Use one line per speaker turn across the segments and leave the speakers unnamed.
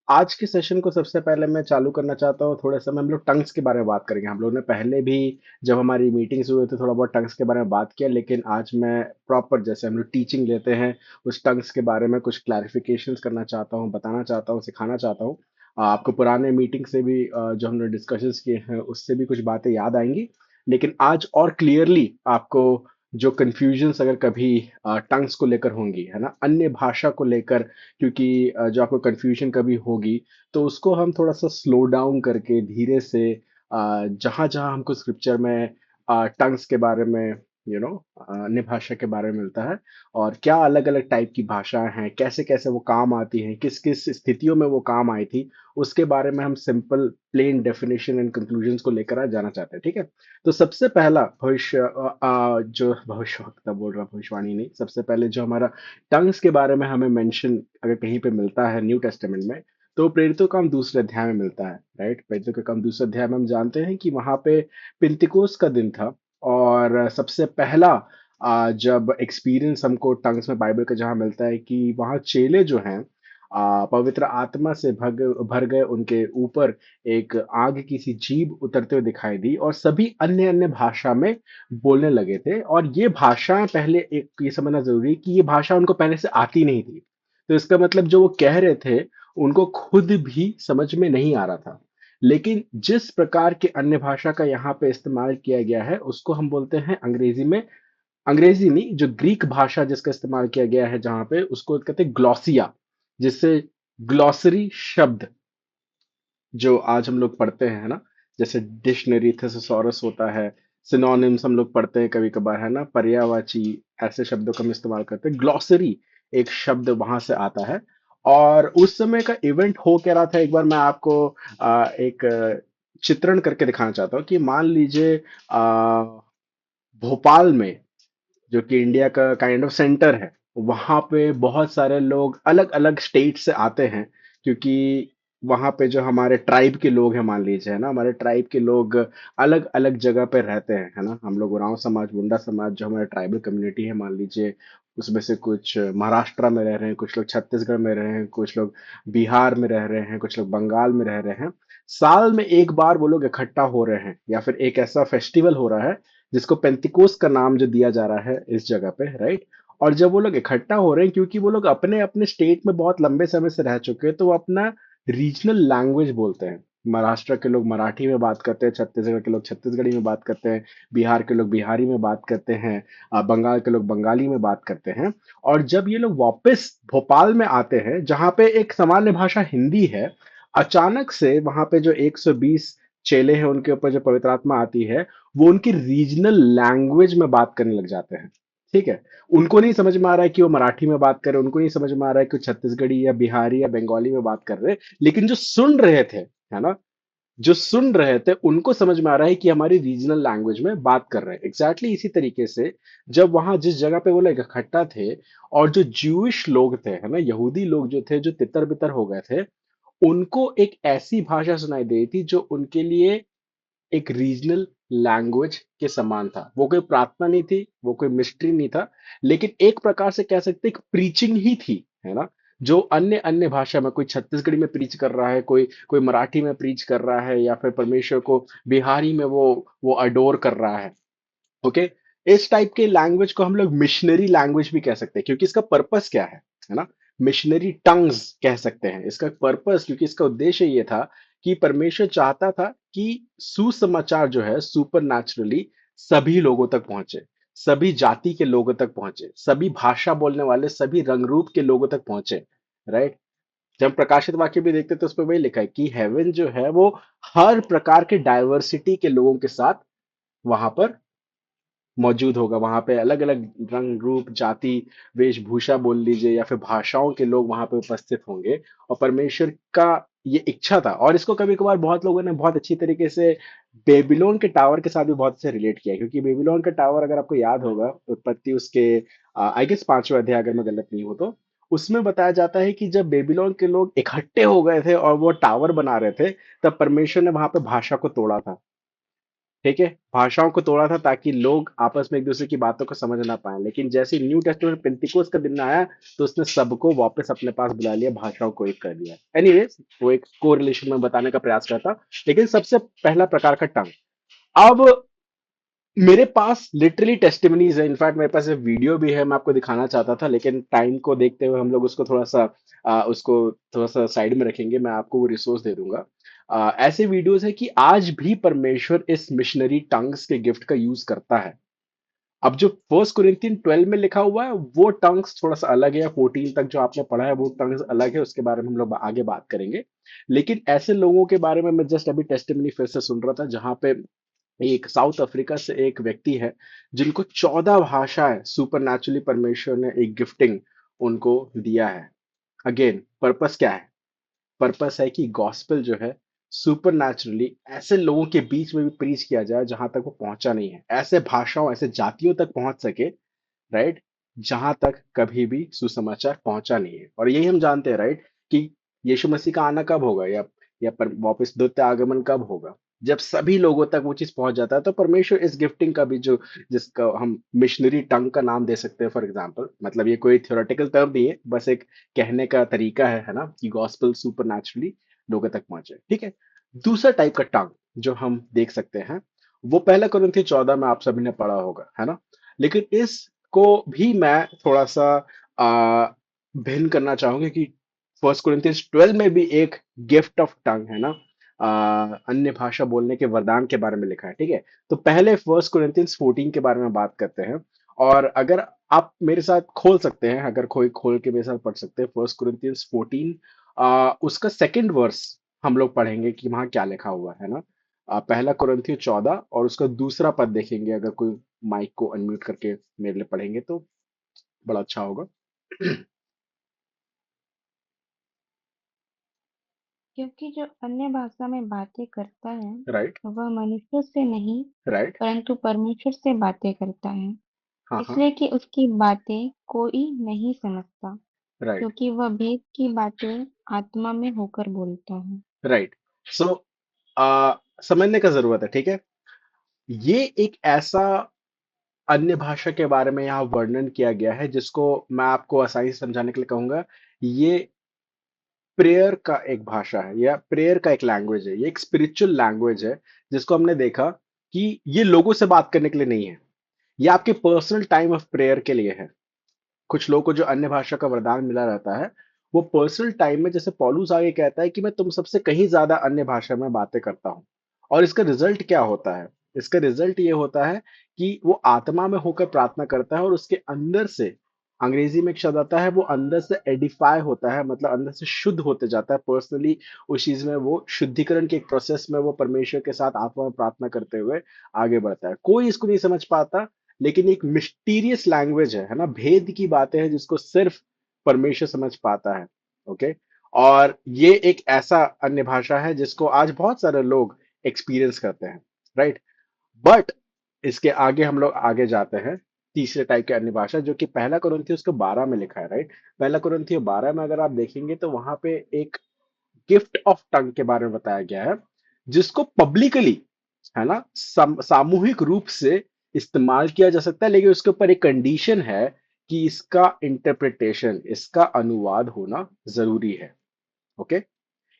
आज के सेशन को सबसे पहले मैं चालू करना चाहता हूँ, थोड़ा सा हम लोग टंग्स के बारे में बात करेंगे। हम लोग ने पहले भी जब हमारी मीटिंग्स हुए थे थोड़ा बहुत टंग्स के बारे में बात किया, लेकिन आज मैं प्रॉपर जैसे हम लोग टीचिंग लेते हैं उस टंग्स के बारे में कुछ क्लैरिफिकेशंस करना चाहता हूँ, बताना चाहता हूँ, सिखाना चाहता हूँ। आपको पुराने मीटिंग से भी जो हमने डिस्कशंस किए हैं उससे भी कुछ बातें याद आएंगी, लेकिन आज और क्लियरली आपको जो कंफ्यूजन्स अगर कभी टंग्स को लेकर होंगी, है ना, अन्य भाषा को लेकर, क्योंकि जो आपको कंफ्यूजन कभी होगी तो उसको हम थोड़ा सा स्लो डाउन करके धीरे से जहाँ जहाँ हमको स्क्रिप्चर में टंग्स के बारे में, अन्य भाषा के बारे में मिलता है और क्या अलग अलग टाइप की भाषाएं हैं, कैसे कैसे वो काम आती हैं, किस किस स्थितियों में वो काम आई थी, उसके बारे में हम simple plain definition and conclusions को लेकर आज जाना चाहते हैं। ठीक है, तो सबसे पहला जो भविष्य वक्ता बोल रहा, भविष्यवाणी नहीं, सबसे पहले जो हमारा टंग्स के बारे में हमें मेंशन अगर कहीं पे मिलता है न्यू टेस्टामेंट में, तो प्रेरितों का काम दूसरे अध्याय में मिलता है। राइट, प्रेरितों का काम दूसरे अध्याय में हम जानते हैं कि वहां पे पिंतिकोस का दिन था और सबसे पहला जब एक्सपीरियंस हमको टंग्स में बाइबल का जहाँ मिलता है कि वहाँ चेले जो हैं पवित्र आत्मा से भग भर गए, उनके ऊपर एक आग की सी जीभ उतरते हुए दिखाई दी और सभी अन्य अन्य भाषा में बोलने लगे थे। और ये भाषाएं पहले, एक ये समझना जरूरी है कि ये भाषा उनको पहले से आती नहीं थी। तो इसका मतलब जो वो कह रहे थे उनको खुद भी समझ में नहीं आ रहा था। लेकिन जिस प्रकार के अन्य भाषा का यहाँ पे इस्तेमाल किया गया है उसको हम बोलते हैं अंग्रेजी में, अंग्रेजी नहीं, जो ग्रीक भाषा जिसका इस्तेमाल किया गया है जहाँ पे, उसको कहते हैं ग्लॉसिया, जिससे ग्लॉसरी शब्द जो आज हम लोग पढ़ते हैं, है ना, जैसे डिक्शनरी थेसोसॉरस होता है, सिनोनिम्स हम लोग पढ़ते हैं कभी कभार, है ना, पर्यायवाची, ऐसे शब्दों का हम इस्तेमाल करते हैं। ग्लॉसरी एक शब्द वहां से आता है। और उस समय का इवेंट हो क्या रहा था, एक बार मैं आपको एक चित्रण करके दिखाना चाहता हूँ कि मान लीजिए भोपाल में, जो कि इंडिया का काइंड ऑफ सेंटर है, वहां पे बहुत सारे लोग अलग अलग स्टेट से आते हैं, क्योंकि वहां पे जो हमारे ट्राइब के लोग हैं, मान लीजिए, है ना, हमारे ट्राइब के लोग अलग अलग जगह पे रहते हैं, है ना, हम लोग उरांव समाज, मुंडा समाज, जो हमारे ट्राइबल कम्युनिटी है, मान लीजिए उसमें से कुछ महाराष्ट्र में रह रहे हैं, कुछ लोग छत्तीसगढ़ में रह रहे हैं, कुछ लोग बिहार में रह रहे हैं, कुछ लोग बंगाल में रह रहे हैं। साल में एक बार वो लोग इकट्ठा हो रहे हैं या फिर एक ऐसा फेस्टिवल हो रहा है जिसको पेंतिकोस का नाम जो दिया जा रहा है इस जगह पे, राइट। और जब वो लोग इकट्ठा हो रहे हैं, क्योंकि वो लोग अपने अपने स्टेट में बहुत लंबे समय से रह चुके हैं, तो वो अपना रीजनल लैंग्वेज बोलते हैं। महाराष्ट्र के लोग मराठी में बात करते हैं, छत्तीसगढ़ के लोग छत्तीसगढ़ी में बात करते हैं, बिहार के लोग बिहारी में बात करते हैं, बंगाल के लोग बंगाली में बात करते हैं। और जब ये लोग वापस भोपाल में आते हैं जहाँ पे एक सामान्य भाषा हिंदी है, अचानक से वहां पे जो 120 चेले हैं उनके ऊपर जो पवित्र आत्मा आती है, वो उनकी रीजनल लैंग्वेज में बात करने लग जाते हैं। ठीक है, उनको नहीं समझ में आ रहा है कि वो मराठी में बात कर रहे हैं, उनको नहीं समझ में आ रहा है कि वो छत्तीसगढ़ी या बिहारी या बंगाली में बात कर रहे हैं, लेकिन जो सुन रहे थे, है ना, जो सुन रहे थे उनको समझ में आ रहा है कि हमारी रीजनल लैंग्वेज में बात कर रहे हैं। एग्जैक्टली इसी तरीके से जब वहां जिस जगह पे वो लोग इकट्ठा थे और जो ज्यूइश लोग थे, है ना, यहूदी लोग जो थे, जो तितर बितर हो गए थे, उनको एक ऐसी भाषा सुनाई दे थी जो उनके लिए एक रीजनल लैंग्वेज के समान था। वो कोई प्रार्थना नहीं थी, वो कोई मिस्ट्री नहीं था, लेकिन एक प्रकार से कह सकते एक प्रीचिंग ही थी, है ना। जो अन्य अन्य भाषा में, कोई छत्तीसगढ़ी में प्रीच कर रहा है, कोई कोई मराठी में प्रीच कर रहा है, या फिर परमेश्वर को बिहारी में वो अडोर कर रहा है। ओके, इस टाइप के लैंग्वेज को हम लोग मिशनरी लैंग्वेज भी कह सकते हैं, क्योंकि इसका पर्पस क्या है ना, मिशनरी टंग्स कह सकते हैं इसका पर्पस, क्योंकि इसका उद्देश्य ये था कि परमेश्वर चाहता था कि सुसमाचार जो है सुपर नेचुरली सभी लोगों तक पहुंचे, सभी जाति के लोगों तक पहुंचे, सभी भाषा बोलने वाले, सभी रंग रूप के लोगों तक पहुंचे। राइट, जब हम प्रकाशित वाक्य भी देखते हैं तो उस पर वही लिखा है कि हेवन जो है वो हर प्रकार के डाइवर्सिटी के लोगों के साथ वहां पर मौजूद होगा। वहां पे अलग अलग रंग रूप जाति वेशभूषा बोल लीजिए या फिर भाषाओं के लोग वहां पे उपस्थित होंगे। और परमेश्वर का ये इच्छा था, और इसको कभी कभार बहुत लोगों ने बहुत अच्छी तरीके से बेबीलोन के टावर के साथ भी बहुत से रिलेट किया है, क्योंकि बेबीलोन का टावर अगर आपको याद होगा, उत्पत्ति उसके आई गेस 5वें अध्याय, अगर मैं गलत नहीं हूं तो, उसमें बताया जाता है कि जब बेबीलोन के लोग इकट्ठे हो गए थे और वो टावर बना रहे थे, तब परमेश्वर ने वहां पे भाषा को तोड़ा था। ठीक है, भाषाओं को तोड़ा था ताकि लोग आपस में एक दूसरे की बातों को समझ ना पाए, लेकिन जैसे ही न्यू टेस्टमेंट पेंतिकोस का दिन आया तो उसने सबको वापस अपने पास बुला लिया, भाषाओं को एक कर दिया। एनीवेज, वो एक कोरिलेशन में बताने का प्रयास करता, लेकिन सबसे पहला प्रकार का टंग। अब मेरे पास लिटरली टेस्टिमनीज है, इनफैक्ट मेरे पास एक वीडियो भी है, मैं आपको दिखाना चाहता था, लेकिन टाइम को देखते हुए हम लोग उसको थोड़ा सा साइड में रखेंगे, मैं आपको वो रिसोर्स दे दूंगा। ऐसे वीडियोस है कि आज भी परमेश्वर इस मिशनरी टंग्स के गिफ्ट का यूज करता है। अब जो फर्स्ट कुरिन्थियन 12 में लिखा हुआ है वो टंग्स थोड़ा सा अलग है, 14 तक जो आपने पढ़ा है वो टंग्स अलग है, उसके बारे में हम लोग आगे बात करेंगे। लेकिन ऐसे लोगों के बारे में मैं जस्ट अभी टेस्टिमनी फिर से सुन रहा था, जहां पे एक साउथ अफ्रीका से एक व्यक्ति है जिनको 14 भाषाएं सुपर नेचुरली परमेश्वर ने एक गिफ्टिंग उनको दिया है। अगेन पर्पस क्या है? पर्पस है कि गॉस्पेल जो है सुपर नेचुरली ऐसे लोगों के बीच में भी प्रीच किया जाए जहां तक वो पहुंचा नहीं है, ऐसे भाषाओं ऐसे जातियों तक पहुंच सके, राइट, जहां तक कभी भी सुसमाचार पहुंचा नहीं है। और यही हम जानते हैं, राइट, कि यीशु मसीह का आना कब होगा, या पर वापस द्वितीय आगमन कब होगा? जब सभी लोगों तक वो चीज पहुंच जाता है। तो परमेश्वर इस गिफ्टिंग का भी जो, जिसका हम मिशनरी टंग का नाम दे सकते हैं फॉर एग्जांपल, मतलब ये कोई थ्योरेटिकल टर्म नहीं है, बस एक कहने का तरीका है ना, कि गॉस्पेल सुपर नेचुरली लोगों तक पहुंचे। ठीक है, दूसरा टाइप का टंग जो हम देख सकते हैं वो पहला कुरिन्थियों 14 में आप सभी ने पढ़ा होगा, है ना। लेकिन इसको भी मैं थोड़ा सा आ, भिन्न करना चाहूंगा कि फर्स्ट कुरिन्थियंस 12 में भी एक गिफ्ट ऑफ टंग है ना, अन्य भाषा बोलने के वरदान के बारे में लिखा है। ठीक है, तो पहले फर्स्ट कुरिन्थियंस 14 के बारे में बात करते हैं। और अगर आप मेरे साथ खोल सकते हैं, अगर कोई खोल के मेरे साथ पढ़ सकते हैं फर्स्ट कुरिन्थियंस 14, उसका सेकंड वर्स हम लोग पढ़ेंगे कि वहां क्या लिखा हुआ है ना। पहला कुरिन्थियों 14 और उसका दूसरा पद देखेंगे, अगर कोई माइक को अनम्यूट करके मेरे लिए पढ़ेंगे तो बड़ा अच्छा होगा।
क्योंकि जो अन्य भाषा में बातें करता है
राइट।
वह मनुष्यों से नहीं
राइट।
परंतु परमेश्वर से बातें करता है,
हाँ हाँ।
इसलिए कि उसकी बातें कोई नहीं समझता,
राइट।
क्योंकि वह भेद की बातें आत्मा में होकर बोलता है।
राइट। सो समझने का जरूरत है, ठीक है। ये एक ऐसा अन्य भाषा के बारे में यहाँ वर्णन किया गया है जिसको मैं आपको आसानी से समझाने के लिए कहूंगा, ये प्रेयर का एक भाषा है, या प्रेयर का एक लैंग्वेज है, ये एक स्पिरिचुअल लैंग्वेज है, जिसको हमने देखा कि ये लोगों से बात करने के लिए नहीं है, ये आपके पर्सनल टाइम ऑफ प्रेयर के लिए है। कुछ लोगों को जो अन्य भाषा का वरदान मिला रहता है, वो पर्सनल टाइम में, जैसे पौलुस आगे कहता है कि मैं तुम सबसे कहीं ज्यादा अन्य भाषा में बातें करता हूं। और इसका रिजल्ट क्या होता है? इसका रिजल्ट ये होता है कि वो आत्मा में होकर प्रार्थना करता है और उसके अंदर से, अंग्रेजी में एक शब्द आता है, वो अंदर से एडिफाई होता है, मतलब अंदर से शुद्ध होते जाता है पर्सनली। उस चीज में वो शुद्धिकरण के एक प्रोसेस में वो परमेश्वर के साथ आत्मा में प्रार्थना करते हुए आगे बढ़ता है। कोई इसको नहीं समझ पाता, लेकिन एक मिस्टीरियस लैंग्वेज है ना, भेद की बातें हैं जिसको सिर्फ परमेश्वर समझ पाता है। ओके। और ये एक ऐसा अन्य भाषा है जिसको आज बहुत सारे लोग एक्सपीरियंस करते हैं, राइट। बट इसके आगे हम लोग आगे जाते हैं, तीसरे टाइप के अन्य भाषा जो कि पहला कुरिन्थियों उसको 12 में लिखा है, राइट। पहला कुरिन्थियों 12 में अगर आप देखेंगे तो वहां पे एक गिफ्ट ऑफ टंग के बारे में बताया गया है, जिसको पब्लिकली, है ना, सामूहिक रूप से इस्तेमाल किया जा सकता है, लेकिन उसके ऊपर एक कंडीशन है कि इसका इंटरप्रिटेशन, इसका अनुवाद होना जरूरी है। ओके।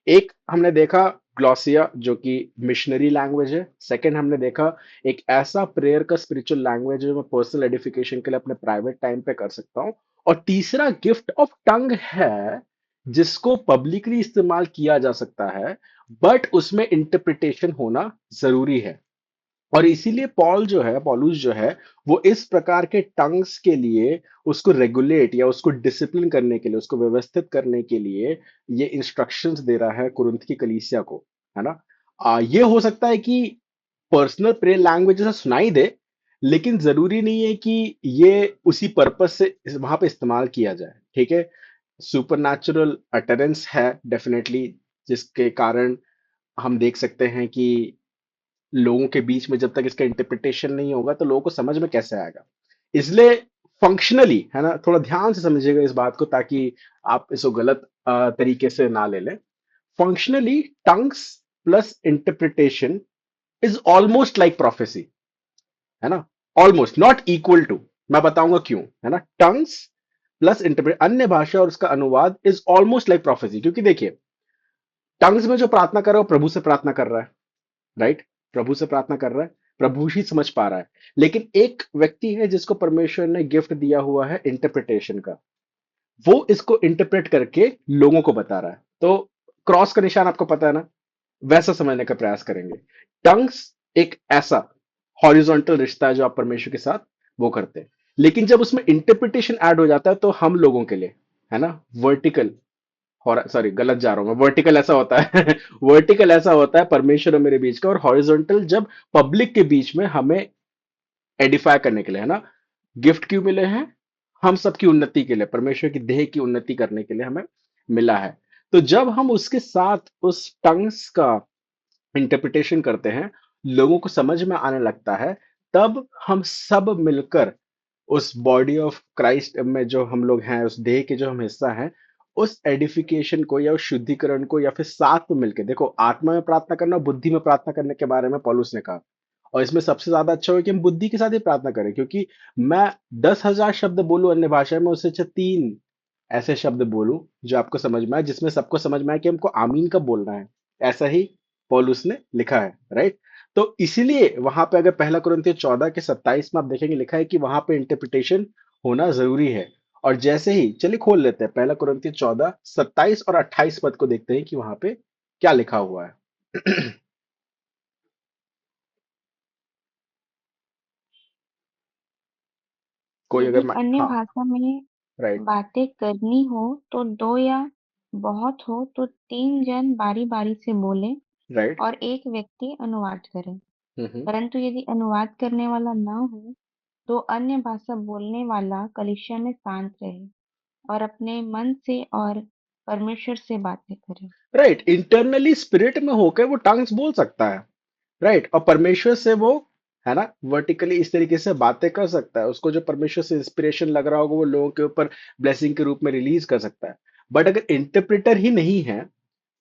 एक हमने देखा ग्लॉसिया जो कि मिशनरी लैंग्वेज है। सेकंड हमने देखा एक ऐसा प्रेयर का स्पिरिचुअल लैंग्वेज जो मैं पर्सनल एडिफिकेशन के लिए अपने प्राइवेट टाइम पे कर सकता हूँ। और तीसरा गिफ्ट ऑफ टंग है जिसको पब्लिकली इस्तेमाल किया जा सकता है, बट उसमें इंटरप्रिटेशन होना जरूरी है। और इसीलिए पॉलुस जो है, वो इस प्रकार के टंग्स के लिए, उसको रेगुलेट या उसको डिसिप्लिन करने के लिए, उसको व्यवस्थित करने के लिए ये इंस्ट्रक्शंस दे रहा है कुरिन्थ की कलीसिया को, है ना। ये हो सकता है कि पर्सनल प्रेयर लैंग्वेज से सुनाई दे, लेकिन जरूरी नहीं है कि ये उसी पर्पस से वहां पे इस्तेमाल किया जाए। ठीक है, सुपर अटरेंस है डेफिनेटली, जिसके कारण हम देख सकते हैं कि लोगों के बीच में जब तक इसका इंटरप्रिटेशन नहीं होगा तो लोगों को समझ में कैसे आएगा। इसलिए फंक्शनली, है ना, थोड़ा ध्यान से समझिएगा इस बात को ताकि आप इसको गलत तरीके से ना ले लें। Functionally tongues plus interpretation is almost like prophecy, है ना, ऑलमोस्ट नॉट इक्वल टू। मैं बताऊंगा क्यों, है ना। टंग्स प्लस इंटरप्रेट अन्य भाषा और उसका अनुवाद इज ऑलमोस्ट लाइक प्रोफेसी, क्योंकि देखिए टंग्स में जो प्रार्थना कर रहा है वो प्रभु से प्रार्थना कर रहा है, राइट, प्रभु से प्रार्थना कर रहा है, प्रभु ही समझ पा रहा है। लेकिन एक व्यक्ति है जिसको परमेश्वर ने गिफ्ट दिया हुआ है इंटरप्रिटेशन का, वो इसको इंटरप्रेट करके लोगों को बता रहा है। तो क्रॉस का निशान आपको पता है ना, वैसा समझने का प्रयास करेंगे। टंग्स एक ऐसा हॉरिजॉन्टल रिश्ता है जो आप परमेश्वर के साथ वो करते हैं। लेकिन जब उसमें इंटरप्रिटेशन ऐड हो जाता है तो हम लोगों के लिए, है ना, वर्टिकल, सॉरी गलत जा रहा हूं मैं, वर्टिकल ऐसा होता है वर्टिकल ऐसा होता है परमेश्वर और मेरे बीच का, और हॉरिजॉन्टल जब पब्लिक के बीच में हमें एडिफाई करने के लिए, है ना। गिफ्ट क्यों मिले हैं? हम सबकी उन्नति के लिए, परमेश्वर की देह की उन्नति करने के लिए हमें मिला है। तो जब हम उसके साथ उस टंग्स का इंटरप्रिटेशन करते हैं, लोगों को समझ में आने लगता है, तब हम सब मिलकर उस बॉडी ऑफ क्राइस्ट में जो हम लोग हैं, उस देह के जो हम हिस्सा हैं, उस एडिफिकेशन को या उस शुद्धिकरण को, या फिर साथ में मिलकर देखो, आत्मा में प्रार्थना करना, बुद्धि में प्रार्थना करने के बारे में पौलुस ने कहा। और इसमें सबसे ज्यादा अच्छा हो कि हम बुद्धि के साथ ही प्रार्थना करें, क्योंकि मैं 10,000 शब्द बोलूं अन्य भाषा में, उससे अच्छा तीन ऐसे शब्द बोलूं जो आपको समझ में आए, जिसमें सबको समझ में आए कि हमको आमीन कब बोलना है। ऐसा ही पौलुस ने लिखा है, राइट। तो इसीलिए वहां पे अगर पहला कुरिन्थियों 14 के 27 में आप देखेंगे, लिखा है कि वहां पे इंटरप्रिटेशन होना जरूरी है। और जैसे ही चलिए खोल लेते हैं पहला कुरिन्थियों 14 27 और 28 पद को, देखते हैं कि वहां पे क्या लिखा हुआ है। कोई
यदि
अगर
अन्य
हाँ,
भाषा में
राइट,
बातें करनी हो तो दो या बहुत हो तो तीन जन बारी बारी से बोलें
राइट,
और एक व्यक्ति अनुवाद करे।
हम्म,
परंतु यदि अनुवाद करने वाला न हो तो अन्य भाषा बोलने वाला कलीसिया में शांत रहे और अपने मन से और परमेश्वर से बातें करे।
राइट। इंटरनली स्पिरिट में होकर वो टंग्स बोल सकता है, राइट, और परमेश्वर से वो, है ना, वर्टिकली इस तरीके से बातें कर सकता है। उसको जो परमेश्वर से इंस्पिरेशन लग रहा होगा वो लोगों के ऊपर ब्लेसिंग के रूप में रिलीज कर सकता है। बट अगर इंटरप्रेटर ही नहीं है,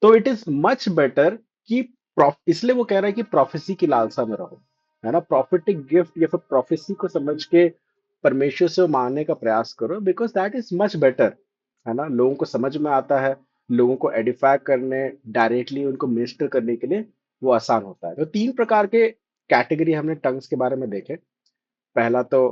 तो इट इज मच बेटर कि इसलिए वो कह रहा है कि प्रोफेसी की लालसा में रहो, है ना, प्रॉफिटिक गिफ्ट या फिर प्रोफेसी को समझ के परमेश्वर से वो मानने का प्रयास करो, because that is much better, है ना। लोगों को समझ में आता है, लोगों को एडिफाई करने, डायरेक्टली उनको मिनिस्टर करने के लिए वो आसान होता है। तो तीन प्रकार के कैटेगरी हमने टंग्स के बारे में देखे। पहला तो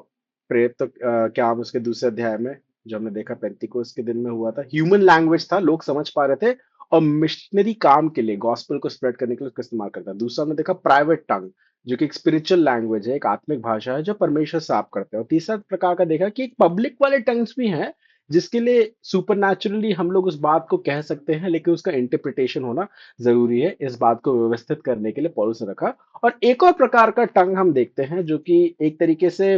प्रेरित, तो क्या हम उसके दूसरे अध्याय में जो हमने देखा पेंतिकोस के दिन में हुआ था, ह्यूमन लैंग्वेज था, लोग समझ पा रहे थे, और मिशनरी काम के लिए, गॉस्पेल को स्प्रेड करने के लिए उसका इस्तेमाल करता है। दूसरा हमने देखा प्राइवेट टंग, जो कि एक स्पिरिचुअल लैंग्वेज है, एक आत्मिक भाषा है जो परमेश्वर से आप करते हैं। और तीसरा प्रकार का देखा कि एक पब्लिक वाले टंग्स भी हैं, जिसके लिए सुपरनैचुरली हम लोग उस बात को कह सकते हैं, लेकिन उसका इंटरप्रिटेशन होना जरूरी है। इस बात को व्यवस्थित करने के लिए पौलुस ने रखा। और एक और प्रकार का टंग हम देखते हैं, जो कि एक तरीके से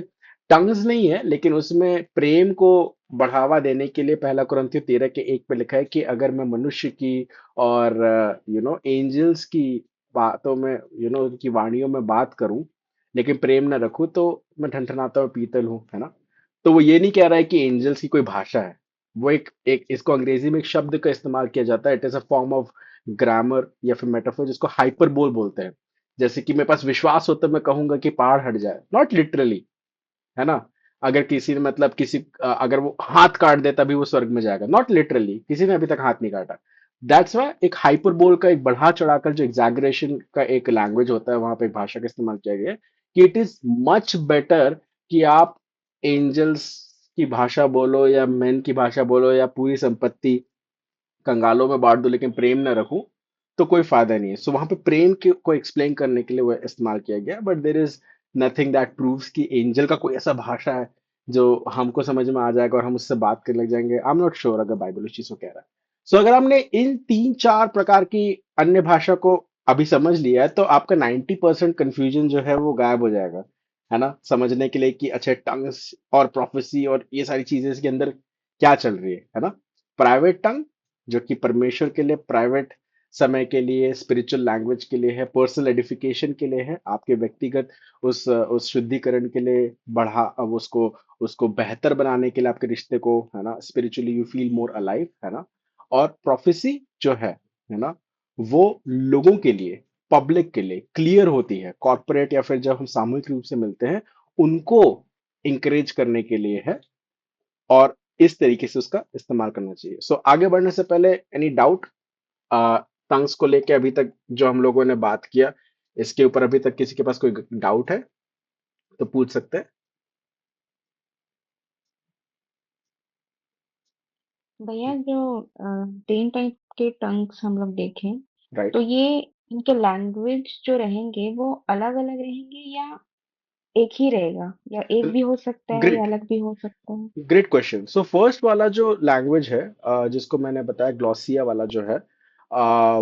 टंग्स नहीं है, लेकिन उसमें प्रेम को बढ़ावा देने के लिए पहला कुरिन्थियों 13 के 1 पे लिखा है कि अगर मैं मनुष्य की और एंजल्स की बातों में, उनकी वाणियों में बात करूं, लेकिन प्रेम ना रखूं, तो मैं ठनठनाता हुआ पीतल हूं, है ना। तो वो ये नहीं कह रहा है कि एंजल्स की कोई भाषा है। वो एक इसको अंग्रेजी में एक शब्द का इस्तेमाल किया जाता है, it is a form of grammar या फिर मेटाफोर, जिसको हाइपरबोल बोलते हैं। जैसे कि मेरे पास विश्वास हो तो मैं कहूंगा कि पहाड़ हट जाए, नॉट लिटरली, है ना। अगर किसी ने मतलब अगर वो हाथ काट दे तभी वो स्वर्ग में जाएगा, नॉट लिटरली, किसी ने अभी तक हाथ नहीं काटा। दैट्स वाई एक हाइपरबोल का, एक बढ़ा चढ़ाकर जो एग्जैगरेशन का एक लैंग्वेज होता है, वहां पे एक भाषा का इस्तेमाल किया गया है कि इट इज मच बेटर कि आप एंजल्स की भाषा बोलो या मैन की भाषा बोलो या पूरी संपत्ति कंगालों में बांट दो, लेकिन प्रेम ना रखूं, तो कोई फायदा नहीं है। सो वहां पे प्रेम को एक्सप्लेन करने के लिए वो इस्तेमाल किया गया, but there is nothing that proves कि एंजल का कोई ऐसा भाषा है जो हमको समझ में आ जाएगा और हम उससे बात करने लग जाएंगे। आई एम नॉट श्योर अगर बाइबल उस चीज को कह रहा है। सो अगर हमने इन तीन चार प्रकार की अन्य भाषा को अभी समझ लिया है, तो आपका 90% कंफ्यूजन जो है वो गायब हो जाएगा, है ना, समझने के लिए कि अच्छा टंग्स और प्रोफेसी और ये सारी चीजें इसके अंदर क्या चल रही है ना। प्राइवेट टंग जो कि परमेश्वर के लिए, प्राइवेट समय के लिए, स्पिरिचुअल लैंग्वेज के लिए है, पर्सनल एडिफिकेशन के लिए है, आपके व्यक्तिगत उस शुद्धिकरण के लिए, बढ़ा अब उसको उसको बेहतर बनाने के लिए, आपके रिश्ते को, है ना, spiritually you feel more alive, है ना। और प्रोफेसी जो है ना, वो लोगों के लिए, पब्लिक के लिए क्लियर होती है, कॉर्पोरेट या फिर जब हम सामूहिक रूप से मिलते हैं उनको इंकरेज करने के लिए है, और इस तरीके से उसका इस्तेमाल करना चाहिए। सो आगे बढ़ने से पहले एनी डाउट टंग्स को लेके अभी तक जो हम लोगों ने बात किया, इसके ऊपर अभी तक किसी के पास कोई डाउट है तो पूछ सकते हैं।
भैया, जो 3 टाइप के टंग्स हम लोग देखें,
राइट।
तो ये इनके लैंग्वेज जो रहेंगे वो अलग-अलग रहेंगे या एक ही रहेगा, या एक भी हो सकता है या
ग्रेट,
अलग भी हो सकता है?
Great question. सो फर्स्ट वाला जो लैंग्वेज है, जिसको मैंने बताया ग्लॉसिया वाला जो है,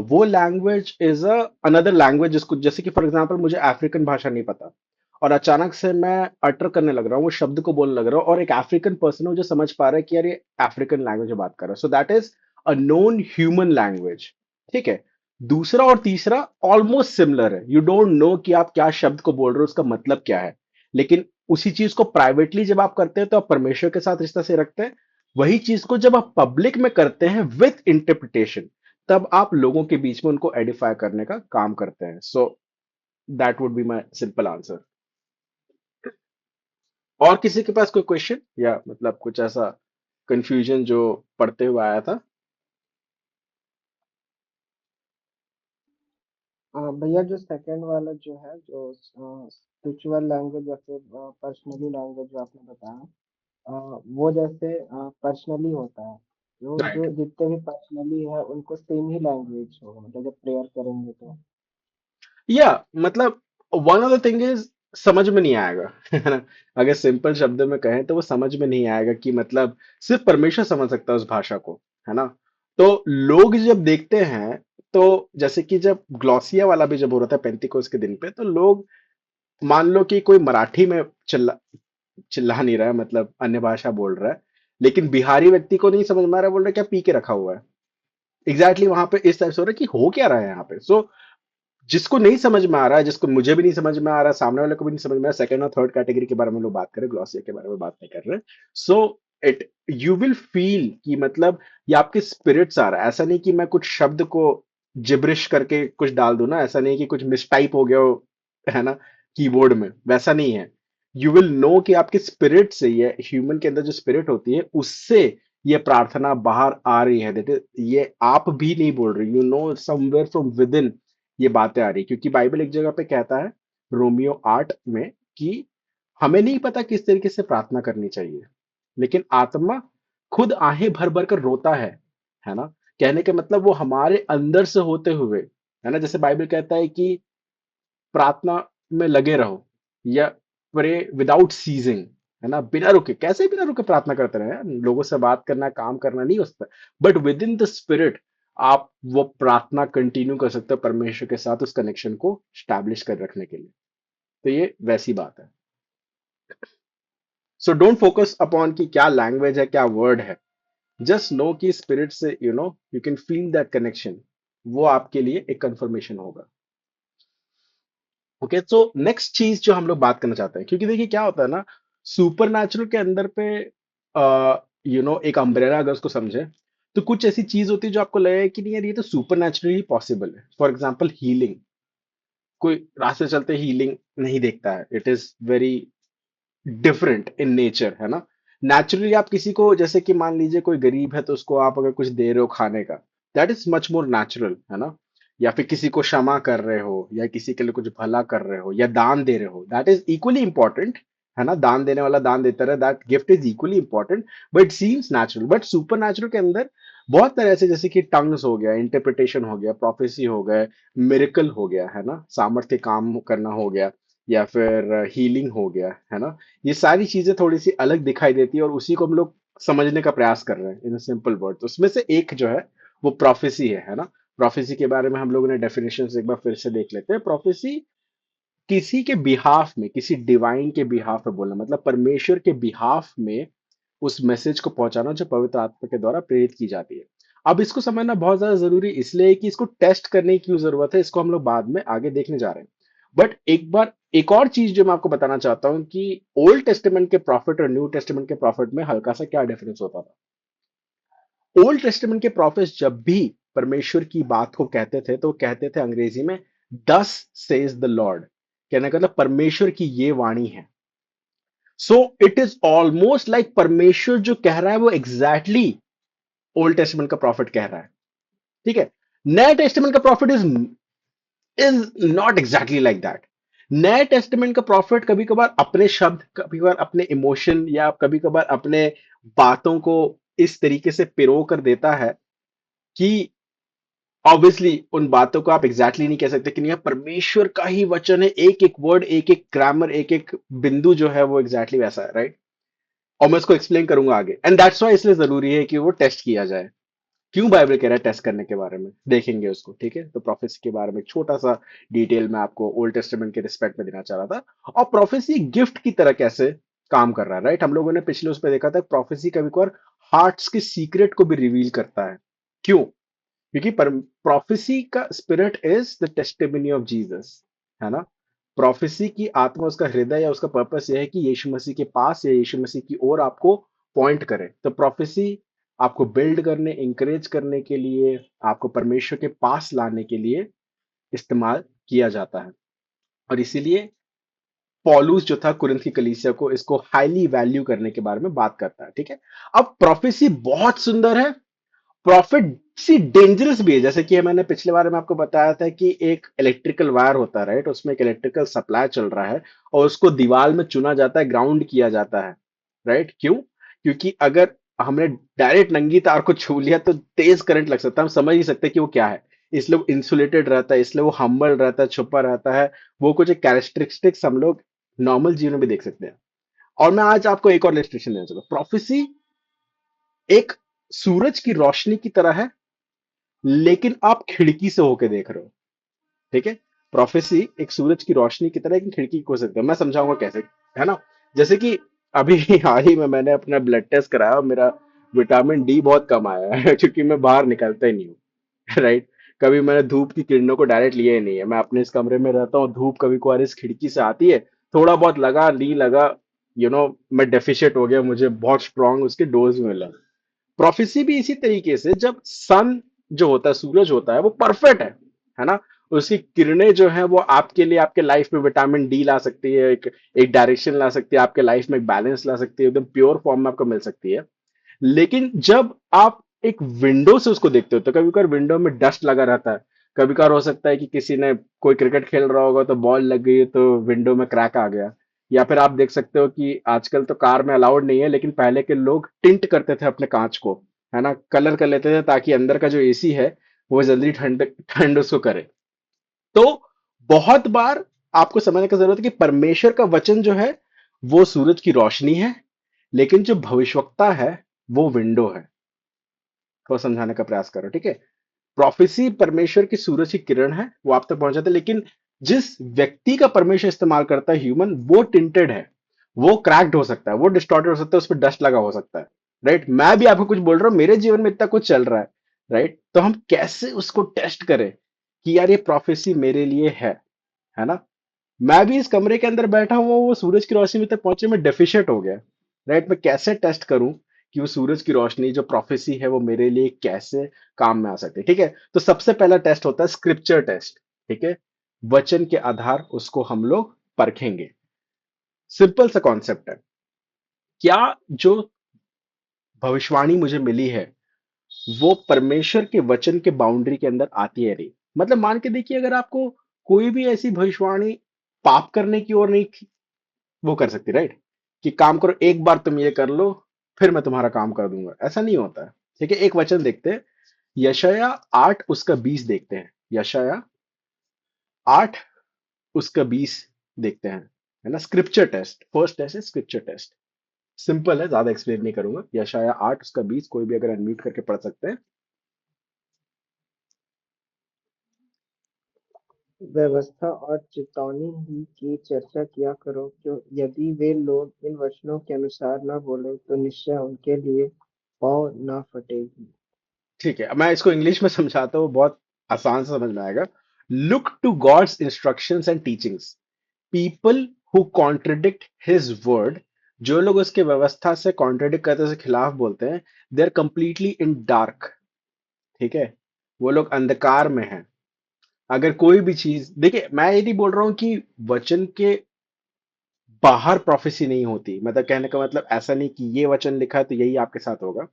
वो language is a another language, जिसको जैसे कि फॉर एग्जांपल मुझे अफ्रीकन भाषा नहीं पता और अचानक से मैं अटर करने लग रहा हूँ, वो शब्द को बोलने लग रहा हूँ, और एक अफ्रीकन पर्सन है मुझे समझ पा रहा है कि यार ये अफ्रीकन लैंग्वेज में बात कर रहा है, so that is a known human language. ठीक है। दूसरा और तीसरा ऑलमोस्ट सिमिलर है, यू डोंट नो कि आप क्या शब्द को बोल रहे हो, उसका मतलब क्या है, लेकिन उसी चीज को प्राइवेटली जब आप करते हैं तो आप परमेश्वर के साथ रिश्ता से रखते हैं। वही चीज को जब आप पब्लिक में करते हैं विथ इंटरप्रिटेशन, तब आप लोगों के बीच में उनको एडिफाई करने का काम करते हैं। So that would be my simple answer. और किसी के पास कोई क्वेश्चन या मतलब कुछ ऐसा कंफ्यूजन जो पढ़ते हुए आया था?
भैया, जो सेकंड वाला जो है, जो स्पिरिचुअल लैंग्वेज या फिर पर्सनली लैंग्वेज जो आपने बताया, वो जैसे पर्सनली होता है, जो
राइट।
जो जितने भी पर्सनली है उनको सेम ही लैंग्वेज होगा, मतलब जब प्रेयर करेंगे तो।
या मतलब one of the thing is, समझ में नहीं आएगा है ना। अगर सिंपल शब्द में कहें तो वो समझ में नहीं आएगा कि मतलब सिर्फ परमेश्वर समझ सकता है उस भाषा को, है ना। तो लोग जब देखते हैं, तो जैसे कि जब ग्लॉसिया वाला भी जब हो रहा था पेंतिकोस के दिन पे, तो लोग मान लो कि कोई मराठी में चिल्ला चिल्ला नहीं रहा है, मतलब अन्य भाषा बोल रहा है, लेकिन बिहारी व्यक्ति को नहीं समझ में आ रहा है, बोल रहा है क्या पी के रखा हुआ है। एग्जैक्टली वहां पे इस टाइप से हो रहा है कि हो क्या रहा है यहाँ पे। सो जिसको नहीं समझ में आ रहा है, जिसको मुझे भी नहीं समझ में आ रहा है, सामने वाले को भी नहीं समझ में आ रहा, सेकंड और थर्ड कैटेगरी के बारे में लोग बात कर रहे हैं, ग्लॉसिया के बारे में बात नहीं कर रहे। So it, you will feel कि मतलब ये आपके स्पिरिट से आ रहा है। ऐसा नहीं कि मैं कुछ शब्द को जिब्रिश करके कुछ डाल दूं ना, ऐसा नहीं कि कुछ मिसटाइप हो गया हो, है ना, कीबोर्ड में, वैसा नहीं है। यू विल नो कि आपके स्पिरिट से, ये ह्यूमन के अंदर जो स्पिरिट होती है उससे ये प्रार्थना बाहर आ रही है। दैट इज, ये आप भी नहीं बोल रहे, you know somewhere from with in ये बातें आ रही, क्योंकि बाइबल एक जगह पे कहता है, रोमियो 8 में, कि हमें नहीं पता किस तरीके से प्रार्थना करनी चाहिए, लेकिन आत्मा खुद आहें भर भर कर रोता है ना। कहने के मतलब वो हमारे अंदर से होते हुए, है ना, जैसे बाइबल कहता है कि प्रार्थना में लगे रहो, या प्रे विदाउट सीजिंग, है ना, बिना रुके। कैसे बिना रुके प्रार्थना करते रहे, लोगों से बात करना, काम करना नहीं हो सकता, but with in the spirit आप वो प्रार्थना कंटिन्यू कर सकते हो परमेश्वर के साथ, उस कनेक्शन को स्टैब्लिश कर रखने के लिए। तो ये वैसी बात है। सो डोंट फोकस अपॉन कि क्या लैंग्वेज है, क्या वर्ड है, जस्ट नो कि स्पिरिट से you can feel that connection, वो आपके लिए एक कंफर्मेशन होगा। ओके, सो नेक्स्ट चीज जो हम लोग बात करना चाहते हैं, क्योंकि देखिए क्या होता है ना, सुपर नेचुरल के अंदर पे एक अम्ब्रेला अगर उसको समझे, तो कुछ ऐसी चीज होती है जो आपको लगेगा कि नहीं यार ये तो सुपर नेचुरली पॉसिबल है। फॉर एग्जाम्पल हीलिंग, कोई रास्ते चलते हीलिंग नहीं देखता है, it is very different in nature, है ना। नेचुरली आप किसी को, जैसे कि मान लीजिए कोई गरीब है तो उसको आप अगर कुछ दे रहे हो खाने का, that is much more natural, है ना। या फिर किसी को क्षमा कर रहे हो, या किसी के लिए कुछ भला कर रहे हो, या दान दे रहे हो, दैट इज इक्वली इंपॉर्टेंट, है ना। दान देने वाला दान देता रहे, that gift is equally important, but it seems natural. But super natural के अंदर बहुत तरह से, जैसे कि टंग्स हो गया, इंटरप्रिटेशन हो गया, प्रोफेसी हो गया, मिरेकल हो गया, है ना, सामर्थ्य काम करना हो गया, या फिर हीलिंग हो गया, है ना। ये सारी चीजें थोड़ी सी अलग दिखाई देती है, और उसी को हम लोग समझने का प्रयास कर रहे हैं इन सिंपल वर्ड। उसमें से एक जो है वो प्रोफेसी है ना। प्रोफेसी के बारे में हम लोगों ने डेफिनेशन एक बार फिर से देख लेते हैं। प्रोफेसी किसी के बिहाफ में, किसी डिवाइन के बिहाफ में बोलना, मतलब परमेश्वर के बिहाफ में उस मैसेज को पहुंचाना जो पवित्र आत्मा के द्वारा प्रेरित की जाती है। अब इसको समझना बहुत ज्यादा जरूरी इसलिए है कि इसको टेस्ट करने की क्यों जरूरत है, इसको हम लोग बाद में आगे देखने जा रहे हैं। बट एक बार एक और चीज जो मैं आपको बताना चाहता हूं कि ओल्ड टेस्टामेंट के प्रॉफिट और न्यू टेस्टामेंट के प्रॉफिट में हल्का सा क्या डिफरेंस होता था। ओल्ड टेस्टामेंट के प्रॉफिट जब भी परमेश्वर की बात को कहते थे तो कहते थे अंग्रेजी में, दस सेज द लॉर्ड, कहने का मतलब परमेश्वर की ये वाणी है। So it is almost like परमेश्वर जो कह रहा है वो एग्जैक्टली ओल्ड टेस्टमेंट का प्रॉफिट कह रहा है। ठीक है। नया टेस्टमेंट का profit is not exactly like that. नए टेस्टमेंट का प्रॉफिट कभी कभार अपने शब्द, कभी कभार अपने इमोशन, या कभी कभार अपने बातों को इस तरीके से पिरो कर देता है कि ऑब्वियसली उन बातों को आप एग्जैक्टली exactly नहीं कह सकते कि नहीं, यह परमेश्वर का ही वचन है, एक एक वर्ड, एक एक ग्रामर, एक एक बिंदु जो है वो एग्जैक्टली वैसा है, राइट। और मैं इसको एक्सप्लेन करूंगा आगे, एंड दैट्स व्हाई इसलिए जरूरी है कि वो टेस्ट किया जाए। क्यों बाइबल कह रहा है टेस्ट करने के बारे में, देखेंगे उसको, ठीक है। तो प्रोफेसी के बारे में एक छोटा सा डिटेल मैं आपको ओल्ड टेस्टामेंट के रिस्पेक्ट में देना चाह रहा था। और प्रोफेसी गिफ्ट की तरह कैसे काम कर रहा है, राइट। हम लोगों ने पिछले उस पर देखा था प्रोफेसी कभी कभार हार्ट्स के सीक्रेट को भी रिवील करता है। क्यों? क्योंकि प्रोफेसी का spirit is the testimony of Jesus, है ना। प्रोफेसी की आत्मा, उसका हृदय या उसका पर्पस यह है कि यीशु मसीह के पास या यीशु मसीह की ओर आपको पॉइंट करे। तो प्रोफेसी आपको बिल्ड करने, इंकरेज करने के लिए, आपको परमेश्वर के पास लाने के लिए इस्तेमाल किया जाता है। और इसीलिए पौलुस जो था कुरिन्थ की कलीसिया को इसको हाईली वैल्यू करने के बारे में बात करता है, ठीक है। अब प्रोफेसी बहुत सुंदर है, प्रॉफिट सी डेंजरस भी है। जैसे कि मैंने पिछले बार में आपको बताया था कि एक इलेक्ट्रिकल वायर होता है, राइट, उसमें एक इलेक्ट्रिकल सप्लाई चल रहा है और उसको दीवार में चुना जाता है, ग्राउंड किया जाता है, राइट। क्यों? क्योंकि अगर हमने डायरेक्ट नंगी तार को छू लिया तो तेज करंट लग सकता है, हम समझ नहीं सकते कि वो क्या है। इसलिए वो इंसुलेटेड रहता है, इसलिए वो हम्बल रहता है, छुपा रहता है। वो कुछ एक कैरेक्टरिस्टिक्स हम लोग नॉर्मल जीवन में भी देख सकते हैं। और मैं आज आपको एक और इलस्ट्रेशन देना चाहूंगा। प्रोफेसी एक सूरज की रोशनी की तरह है, लेकिन आप खिड़की से होके देख रहे हो, ठीक है। प्रोफेसी एक सूरज की रोशनी की तरह एक खिड़की को सकते हो, मैं समझाऊंगा कैसे, है ना। जैसे कि अभी हाल ही में मैंने अपना ब्लड टेस्ट कराया और मेरा विटामिन डी बहुत कम आया है क्योंकि मैं बाहर निकलता ही नहीं हूँ राइट। कभी मैंने धूप की किरणों को डायरेक्ट लिया ही नहीं है, मैं अपने इस कमरे में रहता हूँ, धूप कभी कभार इस खिड़की से आती है, थोड़ा बहुत लगा नहीं लगा, मैं डेफिशिएट हो गया, मुझे बहुत स्ट्रांग उसके डोज मिला। प्रोफेसी भी इसी तरीके से, जब सन जो होता है, सूरज होता है, वो परफेक्ट है ना। उसकी किरणें जो है वो आपके लिए, आपके लाइफ में विटामिन डी ला सकती है, एक डायरेक्शन ला सकती है, आपके लाइफ में एक बैलेंस ला सकती है, एकदम प्योर फॉर्म में आपको मिल सकती है। लेकिन जब आप एक विंडो से उसको देखते हो तो कभी कभार विंडो में डस्ट लगा रहता है। कभी कभार हो सकता है कि किसी ने, कोई क्रिकेट खेल रहा होगा तो बॉल लग गई तो विंडो में क्रैक आ गया। या फिर आप देख सकते हो कि आजकल तो कार में अलाउड नहीं है, लेकिन पहले के लोग टिंट करते थे अपने कांच को, है ना, कलर कर लेते थे ताकि अंदर का जो एसी है वो जल्दी ठंड ठंड उसको करे। तो बहुत बार आपको समझने की जरूरत है कि परमेश्वर का वचन जो है वो सूरज की रोशनी है, लेकिन जो भविष्यवक्ता है वो विंडो है। को समझाने का प्रयास करो, ठीक है। प्रोफेसी परमेश्वर की सूरज की किरण है, वो आप तक पहुंच जाता है, लेकिन जिस व्यक्ति का परमेश्वर इस्तेमाल करता है, ह्यूमन, वो टिंटेड है, वो क्रैक्ड हो सकता है, वो डिस्टॉर्टेड हो सकता है, उस पर डस्ट लगा हो सकता है, राइट। मैं भी आपको कुछ बोल रहा हूँ, मेरे जीवन में इतना कुछ चल रहा है, राइट। तो हम कैसे उसको टेस्ट करें कि यार ये प्रोफेसी मेरे लिए है ना। मैं भी इस कमरे के अंदर बैठा हुआ हूँ, वो सूरज की रोशनी तक पहुंचे में डेफिशिएट हो गया, राइट। मैं कैसे टेस्ट करूं कि वो सूरज की रोशनी जो प्रोफेसी है वो मेरे लिए कैसे काम में आ सकती है, ठीक है। तो सबसे पहला टेस्ट होता है स्क्रिप्चर टेस्ट, ठीक है। वचन के आधार उसको हम लोग परखेंगे। सिंपल सा कॉन्सेप्ट है, क्या जो भविष्यवाणी मुझे मिली है वो परमेश्वर के वचन के बाउंड्री के अंदर आती है नहीं। मतलब मान के देखिए, अगर आपको कोई भी ऐसी भविष्यवाणी पाप करने की ओर नहीं वो कर सकती, राइट, कि काम करो, एक बार तुम ये कर लो फिर मैं तुम्हारा काम कर दूंगा, ऐसा नहीं होता है, ठीक है। एक वचन देखते हैं, यशाया 8 उसका 20 देखते हैं। यशाया 8 उसका 20 देखते हैं, है ना। स्क्रिप्चर टेस्ट, फर्स्ट टेस्ट है स्क्रिप्चर टेस्ट। सिंपल है, ज्यादा एक्सप्लेन नहीं करूंगा। यशाया 8 उसका 20, कोई भी अगर अनम्यूट करके पढ़ सकते हैं।
व्यवस्था और चेतावनी ही की चर्चा किया करो, क्यों यदि वे लोग इन वचनों के अनुसार न बोले तो निश्चय उनके लिए पाँव न फटेगी।
ठीक है, मैं इसको इंग्लिश में समझाता हूँ, बहुत आसान से समझ में आएगा। Look to God's instructions and teachings, people who contradict his word, जो लोग उसके व्यवस्था से कॉन्ट्रडिक्ट करते हैं, उसके खिलाफ बोलते हैं, they are completely in dark, ठीक है, वो लोग अंधकार में हैं। अगर कोई भी चीज, देखिए मैं ये नहीं बोल रहा हूं कि वचन के बाहर प्रोफेसी नहीं होती, मतलब कहने का मतलब ऐसा नहीं कि ये वचन लिखा है तो यही आपके साथ होगा,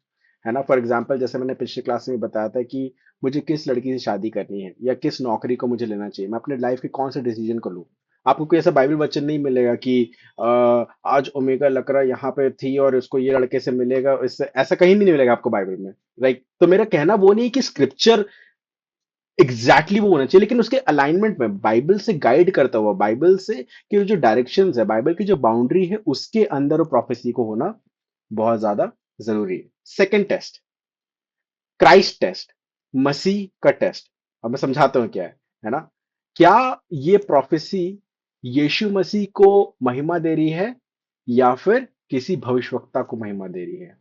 है ना। फॉर एग्जाम्पल जैसे मैंने पिछले क्लास में बताया था कि मुझे किस लड़की से शादी करनी है या किस नौकरी को मुझे लेना चाहिए, मैं अपने लाइफ के कौन से डिसीजन को लूँ। आपको कोई ऐसा बाइबल वचन नहीं मिलेगा कि अ, आज ओमेगा लकड़ा यहाँ पे थी और उसको ये लड़के से मिलेगा, इससे ऐसा कहीं भी नहीं मिलेगा आपको बाइबल में। राइट, तो मेरा कहना वो नहीं है कि स्क्रिप्चर एग्जैक्टली वो होना चाहिए, लेकिन उसके अलाइनमेंट में बाइबल से गाइड करता हुआ, बाइबल से कि जो डायरेक्शंस है, बाइबल की जो बाउंड्री है उसके अंदर वो प्रोफेसी को होना बहुत ज्यादा जरूरी है। सेकंड टेस्ट, क्राइस्ट टेस्ट, मसीह का टेस्ट। अब मैं समझाता हूं क्या है ना। क्या ये प्रोफेसी यीशु मसीह को महिमा दे रही है या फिर किसी भविष्यवक्ता को महिमा दे रही है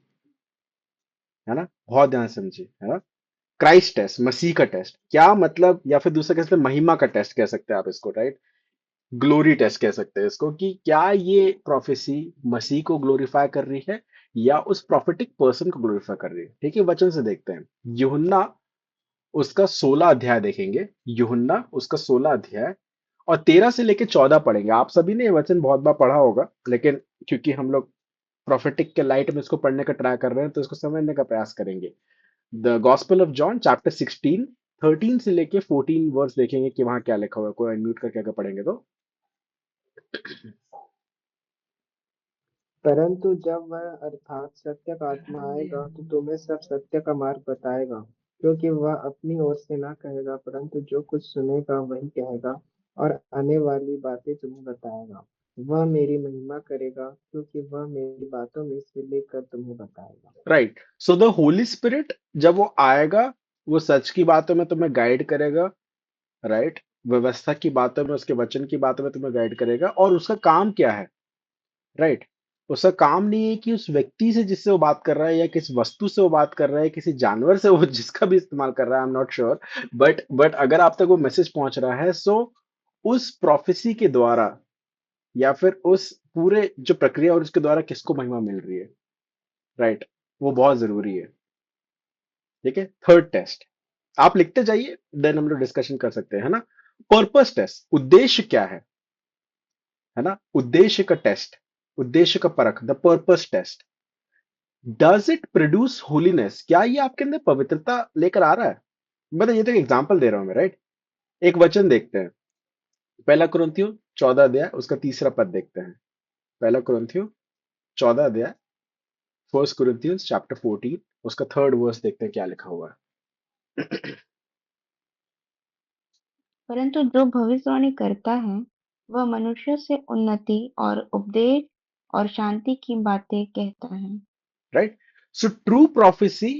ना। बहुत ध्यान से समझिए, है ना। क्राइस्ट टेस्ट, मसीह का टेस्ट, क्या मतलब, या फिर दूसरा कह सकते हैं महिमा का टेस्ट कह सकते हैं आप इसको, राइट। ग्लोरी टेस्ट कह सकते हैं इसको, कि क्या ये प्रोफेसी मसीह को ग्लोरीफाई कर रही है या उस प्रोफेटिक पर्सन को ग्लोरीफाई कर रही है। ठीक है, वचन से देखते हैं। यूहन्ना उसका 16 अध्याय देखेंगे, यूहन्ना उसका 16 अध्याय और 13 से लेके 14 पढ़ेंगे। आप सभी ने ये वचन बहुत बार पढ़ा होगा, लेकिन क्योंकि हम लोग प्रोफेटिक के लाइट में इसको पढ़ने का ट्राई कर रहे हैं तो इसको समझने का प्रयास करेंगे। The gospel of John chapter 16, 13 से लेके 14 वर्स देखेंगे कि वहां क्या लिखा हुआ है। कोई अनम्यूट करके अगर पढ़ेंगे तो।
परंतु जब वह अर्थात सत्य का आत्मा आएगा तो तुम्हें सब सत्य का मार्ग बताएगा, क्योंकि वह अपनी ओर से ना कहेगा, परंतु जो कुछ सुनेगा वही कहेगा, और आने वाली बातें तुम्हें बताएगा। वह मेरी महिमा करेगा, क्योंकि वह मेरी बातों में से लेकर तुम्हें बताएगा।
Right, so the Holi spirit जब वो आएगा, वो सच की बातों में तुम्हें गाइड करेगा। राइट, व्यवस्था की बातों में, उसके वचन की बातों में तुम्हें गाइड करेगा। और उसका काम क्या है? राइट, उसका काम नहीं है कि उस व्यक्ति से जिससे वो बात कर रहा है या किस वस्तु से वो बात कर रहा है, किसी जानवर से वो जिसका भी इस्तेमाल कर रहा है, I am not sure. But अगर आप तक वो मैसेज पहुंच रहा है, सो उस प्रोफेसी के द्वारा या फिर उस पूरे जो प्रक्रिया और उसके द्वारा किसको महिमा मिल रही है। राइट, वो बहुत जरूरी है। ठीक है, थर्ड टेस्ट आप लिखते जाइए, देन हम लोग डिस्कशन कर सकते हैं, है ना। पर्पस टेस्ट, उद्देश्य क्या है ना। उद्देश्य का टेस्ट, उद्देश्य का परख, the purpose test. Does it produce holiness, क्या ये आपके अंदर पवित्रता लेकर आ रहा है। मतलब ये तो एग्जांपल दे रहा हूं मैं, राइट। एक वचन देखते हैं, पहला कुरिन्थियों 14 अध्याय उसका 3रा पद देखते हैं। पहला कुरिन्थियों 14 अध्याय, फर्स्ट कुरिन्थियंस चैप्टर 14 उसका 3rd वर्स देखते हैं क्या लिखा हुआ है।
परंतु जो भविष्यवाणी करता है वह मनुष्यों से उन्नति और उपदेश और शांति की बातें कहता है।
राइट, सो ट्रू प्रोफेसी,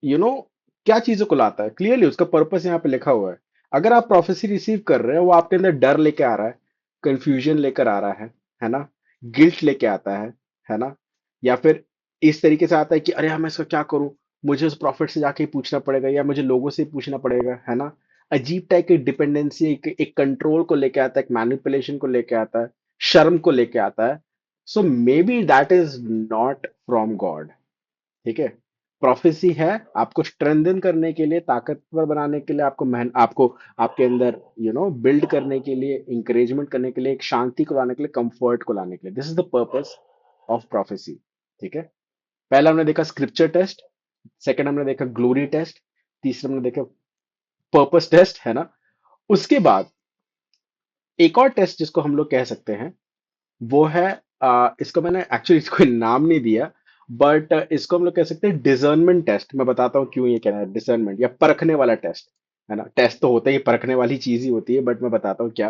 क्या चीजों को लाता है, क्लियरली उसका पर्पस यहाँ पे लिखा हुआ है। अगर आप प्रोफेसी रिसीव कर रहे हो, वो आपके अंदर डर लेके आ रहा है, कंफ्यूजन लेकर आ रहा है ना, गिल्ट लेके आता है ना, या फिर इस तरीके से आता है कि अरे यार मैं इसका क्या करूं, मुझे उस प्रॉफिट से जाके ही पूछना पड़ेगा या मुझे लोगों से ही पूछना पड़ेगा, है ना। अजीब टाइप की डिपेंडेंसी, एक कंट्रोल को लेके आता है, एक मैनिपुलेशन को लेके आता है, शर्म को लेके आता है। So may be that is not from God. ठीक है, प्रोफेसी है आपको स्ट्रेंथन करने के लिए, ताकतवर बनाने के लिए, आपको आपके अंदर बिल्ड करने के लिए, इंकरेजमेंट करने के लिए, एक शांति को लाने के लिए, कंफर्ट को लाने के लिए। This is the purpose of prophecy. ठीक है, पहला हमने देखा स्क्रिप्चर टेस्ट, सेकंड हमने देखा ग्लोरी टेस्ट, तीसरा हमने देखा पर्पस टेस्ट, है ना। उसके बाद एक और टेस्ट जिसको हम लोग कह सकते हैं, वो है इसको मैंने एक्चुअली इसको नाम नहीं दिया, बट इसको हम लोग कह सकते हैं डिसर्नमेंट टेस्ट। मैं बताता हूँ क्यों ये कहना है डिसर्नमेंट या परखने वाला टेस्ट, है ना। टेस्ट तो होता ही परखने वाली चीज ही होती है, बट मैं बताता हूँ क्या,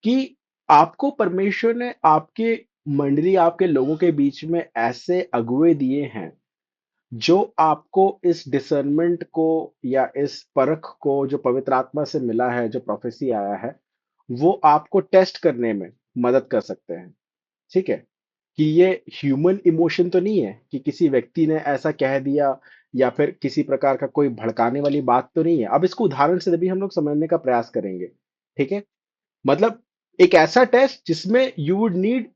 कि आपको परमेश्वर ने आपके मंडली, आपके लोगों के बीच में ऐसे अगुए दिए हैं जो आपको इस डिसर्नमेंट को या इस परख को जो पवित्र आत्मा से मिला है, जो प्रोफेसी आया है, वो आपको टेस्ट करने में मदद कर सकते हैं। ठीक है, कि ये ह्यूमन इमोशन तो नहीं है कि किसी व्यक्ति ने ऐसा कह दिया या फिर किसी प्रकार का कोई भड़काने वाली बात तो नहीं है। अब इसको उदाहरण से भी हम लोग समझने का प्रयास करेंगे। ठीक है, मतलब एक ऐसा टेस्ट जिसमें यू वुड नीड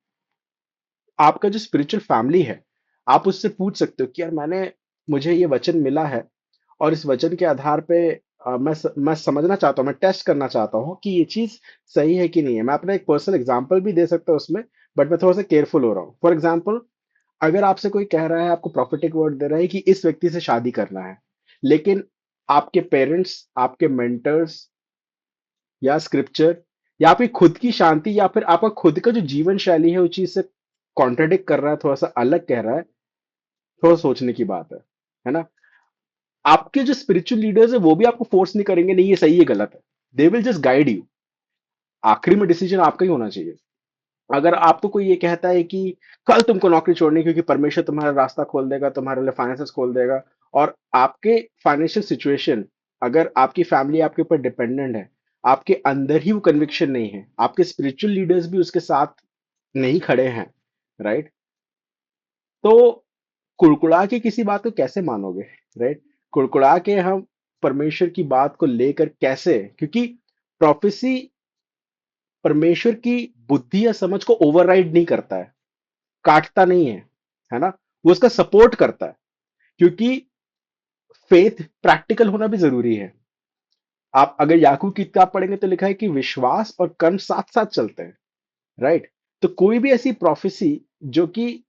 आपका जो स्पिरिचुअल फैमिली है, आप उससे पूछ सकते हो कि यार मुझे ये वचन मिला है और इस वचन के आधार पे मैं समझना चाहता हूँ, मैं टेस्ट करना चाहता हूँ कि ये चीज सही है कि नहीं है। मैं अपना एक पर्सनल एग्जांपल भी दे सकता हूँ उसमें, बट मैं थोड़ा सा केयरफुल हो रहा हूँ। फॉर एग्जांपल, अगर आपसे कोई कह रहा है, आपको प्रॉफिटिक वर्ड दे रहा है कि इस व्यक्ति से शादी करना है, लेकिन आपके पेरेंट्स, आपके मेंटर्स या स्क्रिप्चर या फिर खुद की शांति या फिर आपका खुद का जो जीवन शैली है उस चीज से कॉन्ट्रडिक्ट कर रहा है, थोड़ा सा अलग कह रहा है, थोड़ा सोचने की बात है ना। आपके जो स्पिरिचुअल लीडर्स है वो भी आपको फोर्स नहीं करेंगे नहीं ये सही है गलत है, they will just guide you. आखिरी में डिसीजन आपका ही होना चाहिए। अगर आपको कोई ये कहता है कि कल तुमको नौकरी छोड़नी है क्योंकि परमेश्वर तुम्हारा रास्ता खोल देगा, तुम्हारे लिए फाइनेंसेस खोल देगा, और आपके फाइनेंशियल सिचुएशन, अगर आपकी फैमिली आपके ऊपर डिपेंडेंट है, आपके अंदर ही वो कन्विक्शन नहीं है, आपके स्पिरिचुअल लीडर्स भी उसके साथ नहीं खड़े हैं, राइट, तो कुड़कुड़ा के किसी बात को कैसे मानोगे, राइट। कुड़कुड़ा के हम परमेश्वर की बात को लेकर कैसे, क्योंकि प्रोफेसी परमेश्वर की बुद्धि या समझ को ओवरराइड नहीं करता है, काटता नहीं है ना, वो उसका सपोर्ट करता है। क्योंकि फेथ प्रैक्टिकल होना भी जरूरी है। आप अगर याकूब की किताब पढ़ेंगे तो लिखा है कि विश्वास और कर्म साथ साथ चलते हैं, राइट। तो कोई भी ऐसी प्रोफेसी जो कि,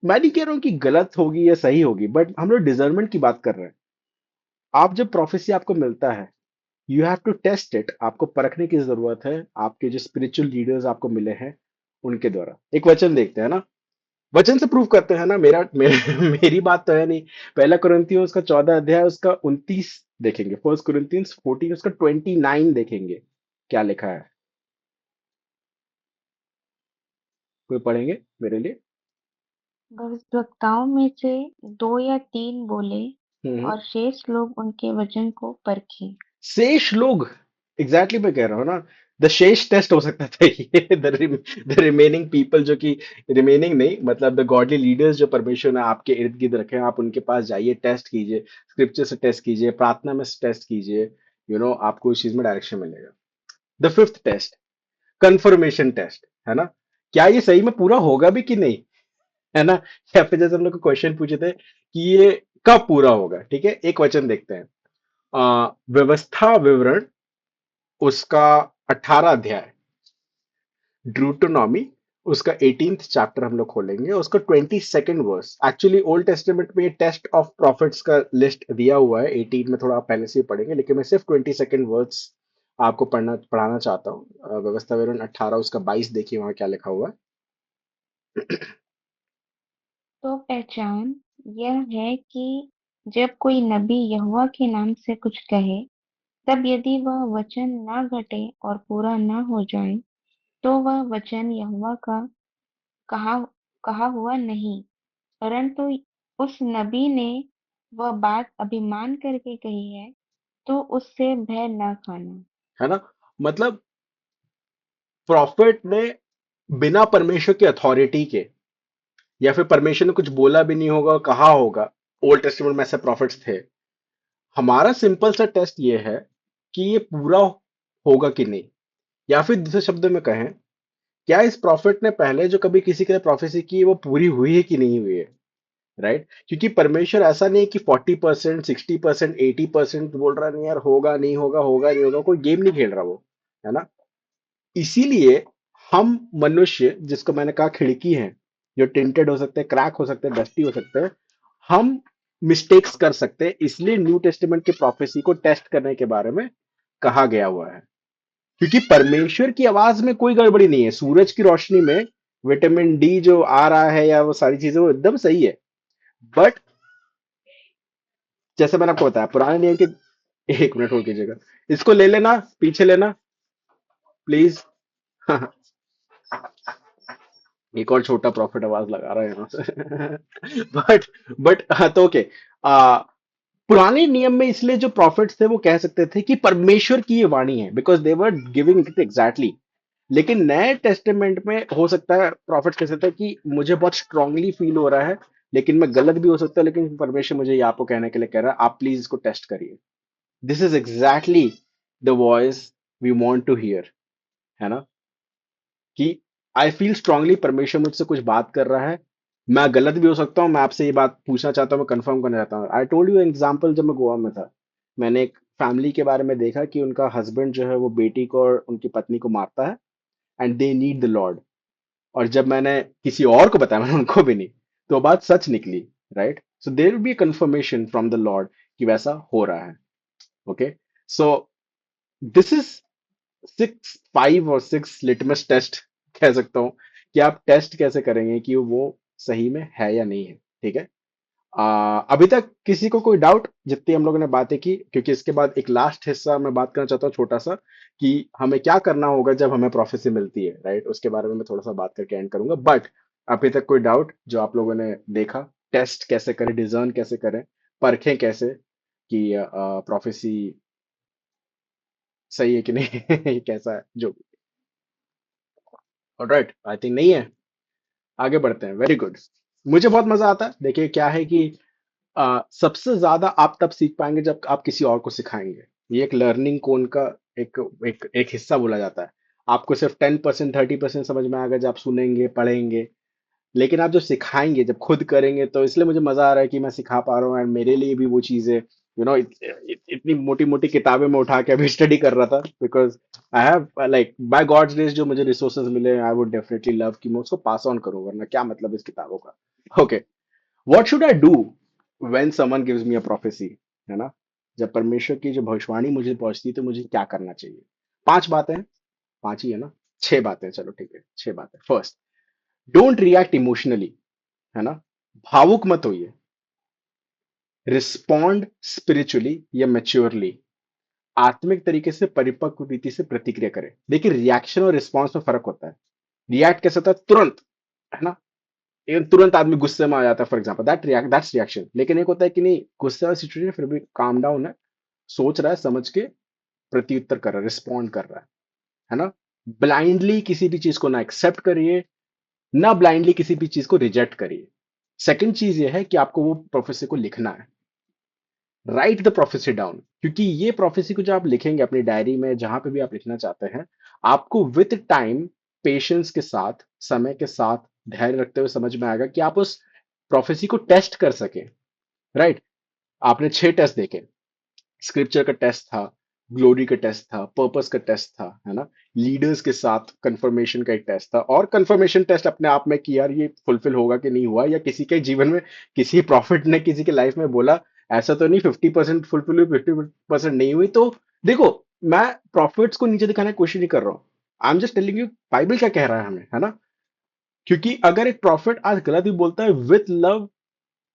मैं नहीं कह रहा हूं कि गलत होगी या सही होगी, बट हम लोग डिजर्नमेंट की बात कर रहे हैं। आप जब प्रोफेसी आपको मिलता है, you have to test it, आपको परखने की जरूरत है आपके जो स्पिरिचुअल लीडर्स आपको मिले हैं उनके द्वारा। एक वचन देखते हैं ना, वचन से प्रूव करते हैं ना, मेरी बात तो है नहीं। पहला कुरिन्थियों उसका 14 अध्याय उसका 29 देखेंगे, फर्स्ट कुरिन्थियंस 14 उसका 29 देखेंगे, क्या लिखा है, कोई पढ़ेंगे मेरे लिए।
भविष्यद्वक्ताओं में से 2 या 3 बोले
हम्म।
और शेष लोग उनके वचन को परखे।
शेष लोग, एग्जैक्टली मैं कह रहा हूँ ना, द शेष टेस्ट हो सकता था ये, द रिमेनिंग पीपल, जो कि रिमेनिंग नहीं मतलब द गॉडली लीडर्स जो परमेश्वर ने आपके इर्द गिर्द रखे हैं, आप उनके पास जाइए, टेस्ट कीजिए, स्क्रिप्चर से टेस्ट कीजिए, प्रार्थना में टेस्ट कीजिए, आपको इस चीज में डायरेक्शन मिलेगा। The fifth test, confirmation test, है ना, क्या ये सही में पूरा होगा भी कि नहीं, है ना। या फिर जैसे हम लोग को क्वेश्चन पूछे थे कि ये कब पूरा होगा, ठीक है, एक वचन देखते हैं। व्यवस्था विवरण उसका 18 अध्याय, ड्रूटोनॉमी उसका 18th चैप्टर हम लोग खोलेंगे, उसका 22nd verse. Actually old testament में टेस्ट ऑफ प्रॉफिट्स का लिस्ट दिया हुआ है 18 में, थोड़ा आप पहले से ही पढ़ेंगे, लेकिन मैं सिर्फ 22nd वर्स आपको पढ़ाना चाहता हूँ। व्यवस्था विवरण 18 उसका 22 देखिए वहां क्या लिखा हुआ
तो पहचान यह है कि जब कोई नबी यहोवा के नाम से कुछ कहे, तब यदि वह वचन ना घटे और पूरा ना हो जाए, तो वह वचन यहोवा का कहा कहा हुआ नहीं, परंतु उस नबी ने वह बात अभिमान करके कही है, तो उससे भय न खाना।
है ना। मतलब प्रॉफिट ने बिना परमेश्वर की अथॉरिटी के, या फिर परमेश्वर ने कुछ बोला भी नहीं होगा, कहा होगा, ओल्ड टेस्टामेंट में ऐसे प्रॉफिट्स थे। हमारा सिंपल सा टेस्ट ये है कि ये पूरा होगा कि नहीं, या फिर दूसरे शब्दों में कहें, क्या इस प्रॉफिट ने पहले जो कभी किसी के लिए प्रोफेसी की है वो पूरी हुई है कि नहीं हुई है, राइट। क्योंकि परमेश्वर ऐसा नहीं है कि 40% 60% 80% बोल रहा है, नहीं यार होगा नहीं होगा, होगा नहीं होगा, कोई गेम नहीं खेल रहा वो, है ना। इसीलिए हम मनुष्य, जिसको मैंने कहा खिड़की है, जो टिंटेड हो सकते हैं, क्रैक हो सकते हैं, डस्टी हो सकते हैं, हम मिस्टेक्स कर सकते हैं, इसलिए न्यू टेस्टामेंट की प्रोफेसी को टेस्ट करने के बारे में कहा गया हुआ है। क्योंकि परमेश्वर की आवाज में कोई गड़बड़ी नहीं है, सूरज की रोशनी में विटामिन डी जो आ रहा है या वो सारी चीजें वो एकदम सही है। बट जैसे मैंने आपको बताया पुराने नियम के, एक मिनट होल्ड कीजिएगा, इसको ले लेना, पीछे लेना प्लीज। एक और छोटा प्रॉफिट आवाज लगा रहा है यहाँ से। बट हाँ तो ओके। आ, पुराने नियम में इसलिए जो प्रॉफिट्स थे वो कह सकते थे कि परमेश्वर की ये वाणी है, because they were giving it exactly. लेकिन नए टेस्टामेंट में हो सकता है प्रॉफिट कह सकते हैं कि मुझे बहुत स्ट्रांगली फील हो रहा है, लेकिन मैं गलत भी हो सकता है, लेकिन परमेश्वर मुझे ये आपको कहने के लिए कह रहा है, आप प्लीज इसको टेस्ट करिए। This is exactly the voice we want to hear, है ना। कि आई फील स्ट्रांगली परमेश्वर मुझसे कुछ बात कर रहा है, मैं गलत भी हो सकता हूँ, मैं आपसे ये बात पूछना चाहता हूँ, मैं कंफर्म करना चाहता हूँ। आई टोल्ड यू एग्जाम्पल, जब मैं गोवा में था, मैंने एक फैमिली के बारे में देखा कि उनका हस्बैंड जो है वो बेटी को और उनकी पत्नी को मारता है, and they need the Lord. और जब मैंने किसी और को बताया, मैंने उनको भी नहीं, तो वो बात सच निकली। Right, so there will be confirmation from the Lord कि वैसा हो रहा है। ओके, सो दिस इज 5 और 6 लिटमस टेस्ट कह सकता हूँ कि आप टेस्ट कैसे करेंगे कि वो सही में है या नहीं है। ठीक है। अभी तक किसी को कोई डाउट जितनी हम लोगों ने बातें की? क्योंकि इसके बाद एक लास्ट हिस्सा मैं बात करना चाहता हूँ छोटा सा, कि हमें क्या करना होगा जब हमें प्रोफेसी मिलती है। राइट, उसके बारे में मैं थोड़ा सा बात करके एंड करूंगा। बट अभी तक कोई डाउट जो आप लोगों ने देखा, टेस्ट कैसे करें, डिजर्न कैसे करें, परखें कैसे कि प्रोफेसी सही है कि नहीं ये कैसा है जो भी। राइट, आई थिंक नहीं है। आगे बढ़ते हैं। Very good. मुझे बहुत मजा आता है। देखिए क्या है कि सबसे ज्यादा आप तब सीख पाएंगे जब आप किसी और को सिखाएंगे। ये एक लर्निंग कोन का एक एक हिस्सा बोला जाता है। आपको सिर्फ 10% 30% समझ में आएगा जब आप सुनेंगे पढ़ेंगे, लेकिन आप जब सिखाएंगे, जब खुद करेंगे, तो इसलिए मुझे मजा आ रहा है कि मैं सिखा पा रहा हूँ। एंड मेरे लिए भी वो चीजें, इतनी मोटी मोटी किताबें मैं उठा के अभी स्टडी कर रहा था, because I have like by God's grace जो मुझे रिसोर्सेज मिले, आई वुड डेफिनेटली लव कि मैं उसको पास ऑन करूँ, वरना क्या मतलब इस किताबों का। Okay, what should I do when someone gives me a prophecy, है ना? जब परमेश्वर की जो भविष्यवाणी मुझे पहुंचती है तो मुझे क्या करना चाहिए? 5 बातें हैं। 5 ही है ना? 6 बातें, चलो ठीक है, 6 बातें। फर्स्ट, डोंट रिएक्ट इमोशनली, है ना? भावुक मत होइए। रिस्पॉन्ड स्पिरिचुअली या मैच्योरली, आत्मिक तरीके से, परिपक्व रीति से प्रतिक्रिया करें। देखिए, रिएक्शन और रिस्पॉन्स में फर्क होता है। रिएक्ट कैसे होता है? तुरंत, है ना? even तुरंत आदमी गुस्से में आ जाता है, फॉर एग्जाम्पल दैट्स रिएक्शन। लेकिन एक होता है कि नहीं, गुस्से वाली सिचुएशन फिर भी काम डाउन है, सोच रहा है, समझ के प्रत्युत्तर कर रहा है, रिस्पॉन्ड कर रहा है ना? ब्लाइंडली किसी भी चीज को ना एक्सेप्ट करिए, ना ब्लाइंडली किसी भी चीज को रिजेक्ट करिए। सेकंड चीज ये है कि आपको वो प्रोफेसी को लिखना है। राइट द प्रोफेसी डाउन, क्योंकि ये प्रोफेसी को जो आप लिखेंगे अपनी डायरी में, जहां पे भी आप लिखना चाहते हैं, आपको विथ टाइम, पेशेंस के साथ, समय के साथ, धैर्य रखते हुए समझ में आएगा कि आप उस प्रोफेसी को टेस्ट कर सके। राइट, आपने 6 टेस्ट देखे। स्क्रिप्चर का टेस्ट था, ग्लोरी का टेस्ट था, पर्पस का टेस्ट था, है ना? लीडर्स के साथ कंफर्मेशन का एक टेस्ट था, और कंफर्मेशन टेस्ट अपने आप में कि यार ये फुलफिल होगा कि नहीं हुआ, या किसी के जीवन में, किसी प्रॉफिट ने किसी के लाइफ में बोला ऐसा तो नहीं 50% फुलफिल हुई, 50% नहीं हुई। तो देखो, मैं प्रॉफिट्स को नीचे दिखाने की कोशिश नहीं कर रहा हूँ। I am just telling you Bible क्या कह रहा है हमें, है ना? क्योंकि अगर एक प्रॉफिट आज गलत भी बोलता है, with love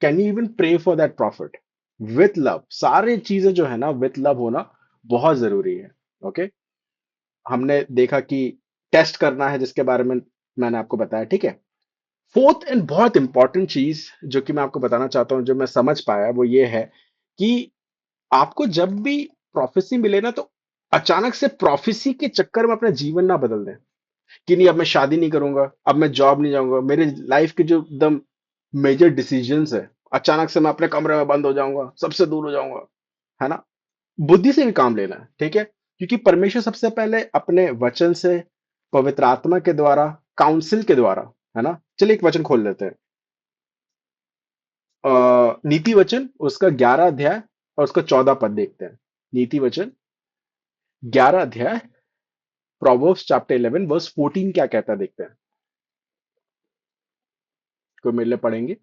can you even pray for that prophet? With love, सारी चीजें जो है ना, विथ लव होना बहुत जरूरी है। ओके, हमने देखा कि टेस्ट करना है, जिसके बारे में मैंने आपको बताया। ठीक है। फोर्थ एंड बहुत इंपॉर्टेंट चीज जो कि मैं आपको बताना चाहता हूं, जो मैं समझ पाया, वो ये है कि आपको जब भी प्रोफेसी मिले ना, तो अचानक से प्रोफेसी के चक्कर में अपना जीवन ना बदल दें कि नहीं अब मैं शादी नहीं करूंगा, अब मैं जॉब नहीं जाऊंगा, मेरे लाइफ के जो एकदम मेजर डिसीजंस है, अचानक से मैं अपने कमरे में बंद हो जाऊंगा, सबसे दूर हो जाऊंगा, है ना? बुद्धि से भी काम लेना है। ठीक है, क्योंकि परमेश्वर सबसे पहले अपने वचन से, पवित्र आत्मा के द्वारा, काउंसिल के द्वारा, है ना? चलिए एक वचन खोल लेते हैं। नीति वचन उसका 11 अध्याय और उसका 14 पद देखते हैं। नीति वचन 11 अध्याय, प्रोवर्ब्स चैप्टर 11 वर्स 14 क्या कहता है देखते हैं। कोई मेरे लिए पढ़ेंगे?